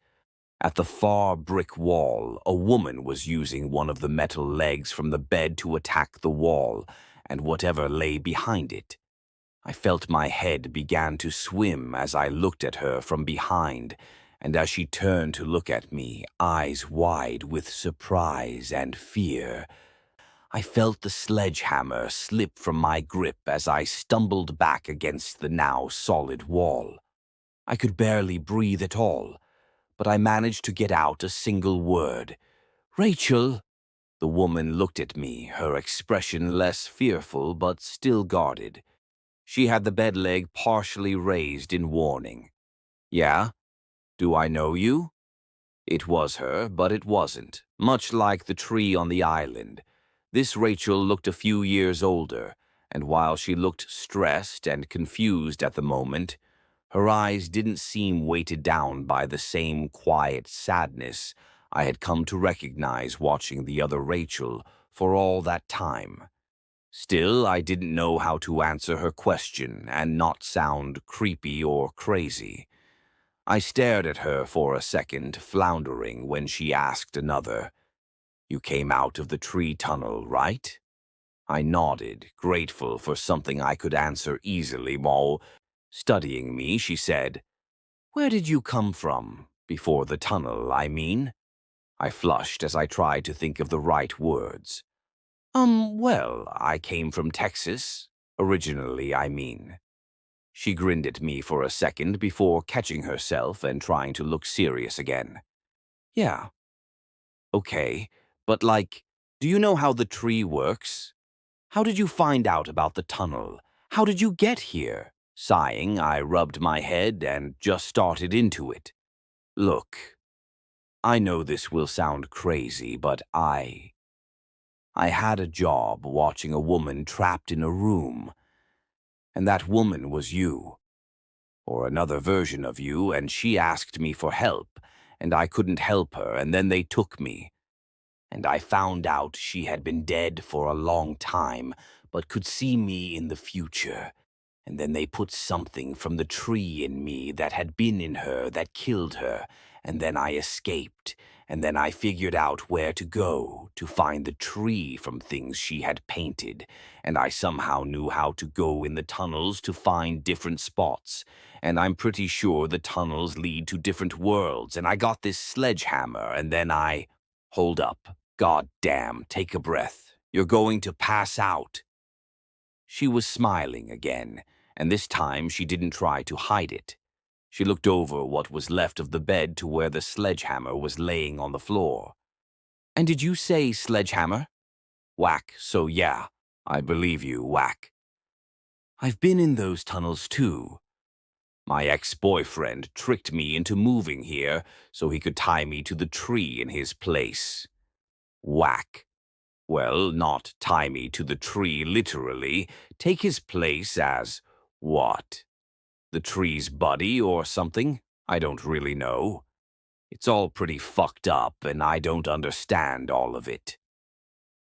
At the far brick wall, a woman was using one of the metal legs from the bed to attack the wall and whatever lay behind it. I felt my head began to swim as I looked at her from behind, and as she turned to look at me, eyes wide with surprise and fear, I felt the sledgehammer slip from my grip as I stumbled back against the now solid wall. I could barely breathe at all, but I managed to get out a single word. "Rachel!" The woman looked at me, her expression less fearful but still guarded. She had the bed leg partially raised in warning. "Yeah? Do I know you?" It was her, but it wasn't. Much like the tree on the island, this Rachel looked a few years older, and while she looked stressed and confused at the moment, her eyes didn't seem weighted down by the same quiet sadness I had come to recognize watching the other Rachel for all that time. Still, I didn't know how to answer her question and not sound creepy or crazy. I stared at her for a second, floundering, when she asked another. "You came out of the tree tunnel, right?" I nodded, grateful for something I could answer easily while studying me. She said, "Where did you come from? Before the tunnel, I mean." I flushed as I tried to think of the right words. Well, I came from Texas. Originally, I mean." She grinned at me for a second before catching herself and trying to look serious again. "Yeah, okay, but like, do you know how the tree works? How did you find out about the tunnel? How did you get here?" Sighing, I rubbed my head and just started into it. "Look, I know this will sound crazy, but I had a job watching a woman trapped in a room, and that woman was you, or another version of you, and she asked me for help, and I couldn't help her, and then they took me. And I found out she had been dead for a long time, but could see me in the future. And then they put something from the tree in me that had been in her that killed her, and then I escaped, and then I figured out where to go to find the tree from things she had painted, and I somehow knew how to go in the tunnels to find different spots, and I'm pretty sure the tunnels lead to different worlds, and I got this sledgehammer, and then I... Hold up. God damn, take a breath. You're going to pass out. She was smiling again, and this time she didn't try to hide it. She looked over what was left of the bed to where the sledgehammer was laying on the floor. And did you say sledgehammer? Whack, so yeah, I believe you, whack. I've been in those tunnels too. My ex-boyfriend tricked me into moving here so he could tie me to the tree in his place. Whack. Well, not tie me to the tree literally, take his place as what? The tree's buddy or something? I don't really know. It's all pretty fucked up and I don't understand all of it.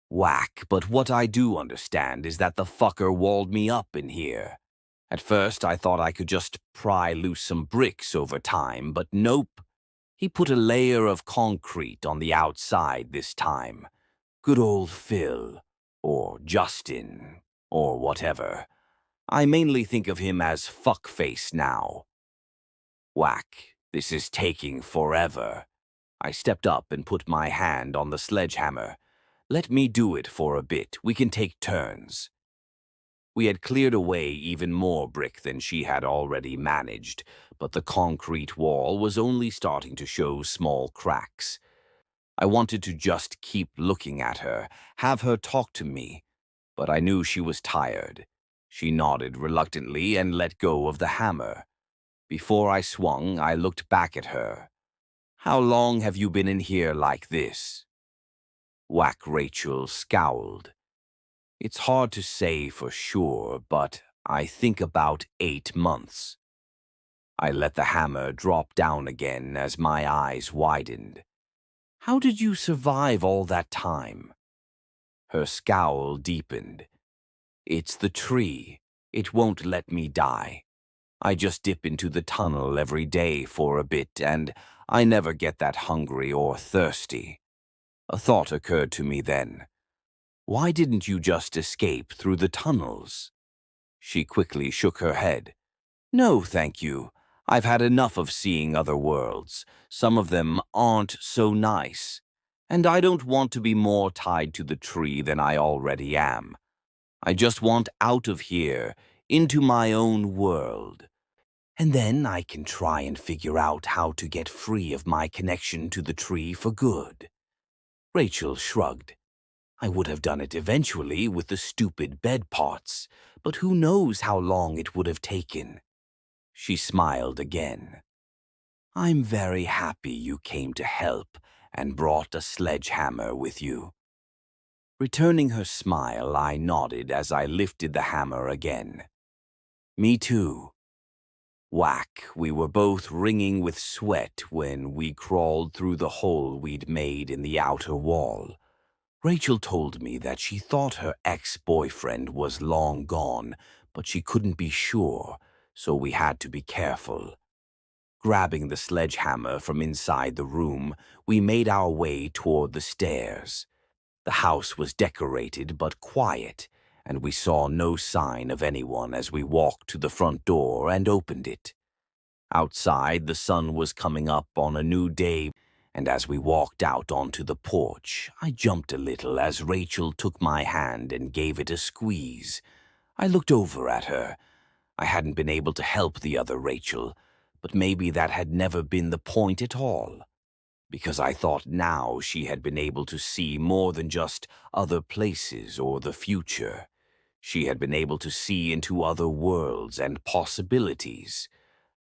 Whack, but what I do understand is that the fucker walled me up in here. At first I thought I could just pry loose some bricks over time, but nope. He put a layer of concrete on the outside this time. Good old Phil, or Justin, or whatever. I mainly think of him as fuckface now. Whack, this is taking forever. I stepped up and put my hand on the sledgehammer. Let me do it for a bit, we can take turns. We had cleared away even more brick than she had already managed, but the concrete wall was only starting to show small cracks. I wanted to just keep looking at her, have her talk to me, but I knew she was tired. She nodded reluctantly and let go of the hammer. Before I swung, I looked back at her. How long have you been in here like this? Whack Rachel scowled. It's hard to say for sure, but I think about 8 months. I let the hammer drop down again as my eyes widened. How did you survive all that time? Her scowl deepened. It's the tree. It won't let me die. I just dip into the tunnel every day for a bit, and I never get that hungry or thirsty. A thought occurred to me then. Why didn't you just escape through the tunnels? She quickly shook her head. No, thank you. I've had enough of seeing other worlds. Some of them aren't so nice. And I don't want to be more tied to the tree than I already am. I just want out of here, into my own world. And then I can try and figure out how to get free of my connection to the tree for good. Rachel shrugged. I would have done it eventually with the stupid bed parts, but who knows how long it would have taken. She smiled again. I'm very happy you came to help and brought a sledgehammer with you. Returning her smile, I nodded as I lifted the hammer again. Me too. Whack, we were both wringing with sweat when we crawled through the hole we'd made in the outer wall. Rachel told me that she thought her ex-boyfriend was long gone, but she couldn't be sure, so we had to be careful. Grabbing the sledgehammer from inside the room, we made our way toward the stairs. The house was decorated but quiet, and we saw no sign of anyone as we walked to the front door and opened it. Outside, the sun was coming up on a new day, and as we walked out onto the porch, I jumped a little as Rachel took my hand and gave it a squeeze. I looked over at her. I hadn't been able to help the other Rachel, but maybe that had never been the point at all. Because I thought now she had been able to see more than just other places or the future. She had been able to see into other worlds and possibilities,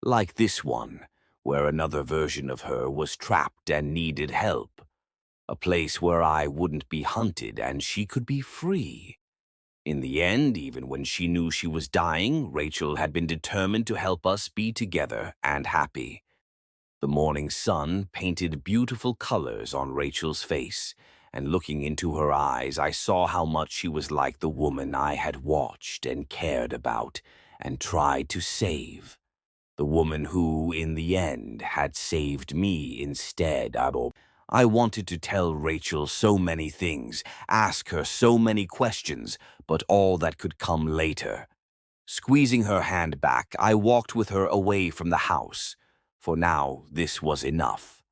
like this one, where another version of her was trapped and needed help. A place where I wouldn't be hunted and she could be free. In the end, even when she knew she was dying, Rachel had been determined to help us be together and happy. The morning sun painted beautiful colors on Rachel's face, and looking into her eyes, I saw how much she was like the woman I had watched and cared about and tried to save. The woman who, in the end, had saved me instead. I wanted to tell Rachel so many things, ask her so many questions, but all that could come later. Squeezing her hand back, I walked with her away from the house. For now, this was enough.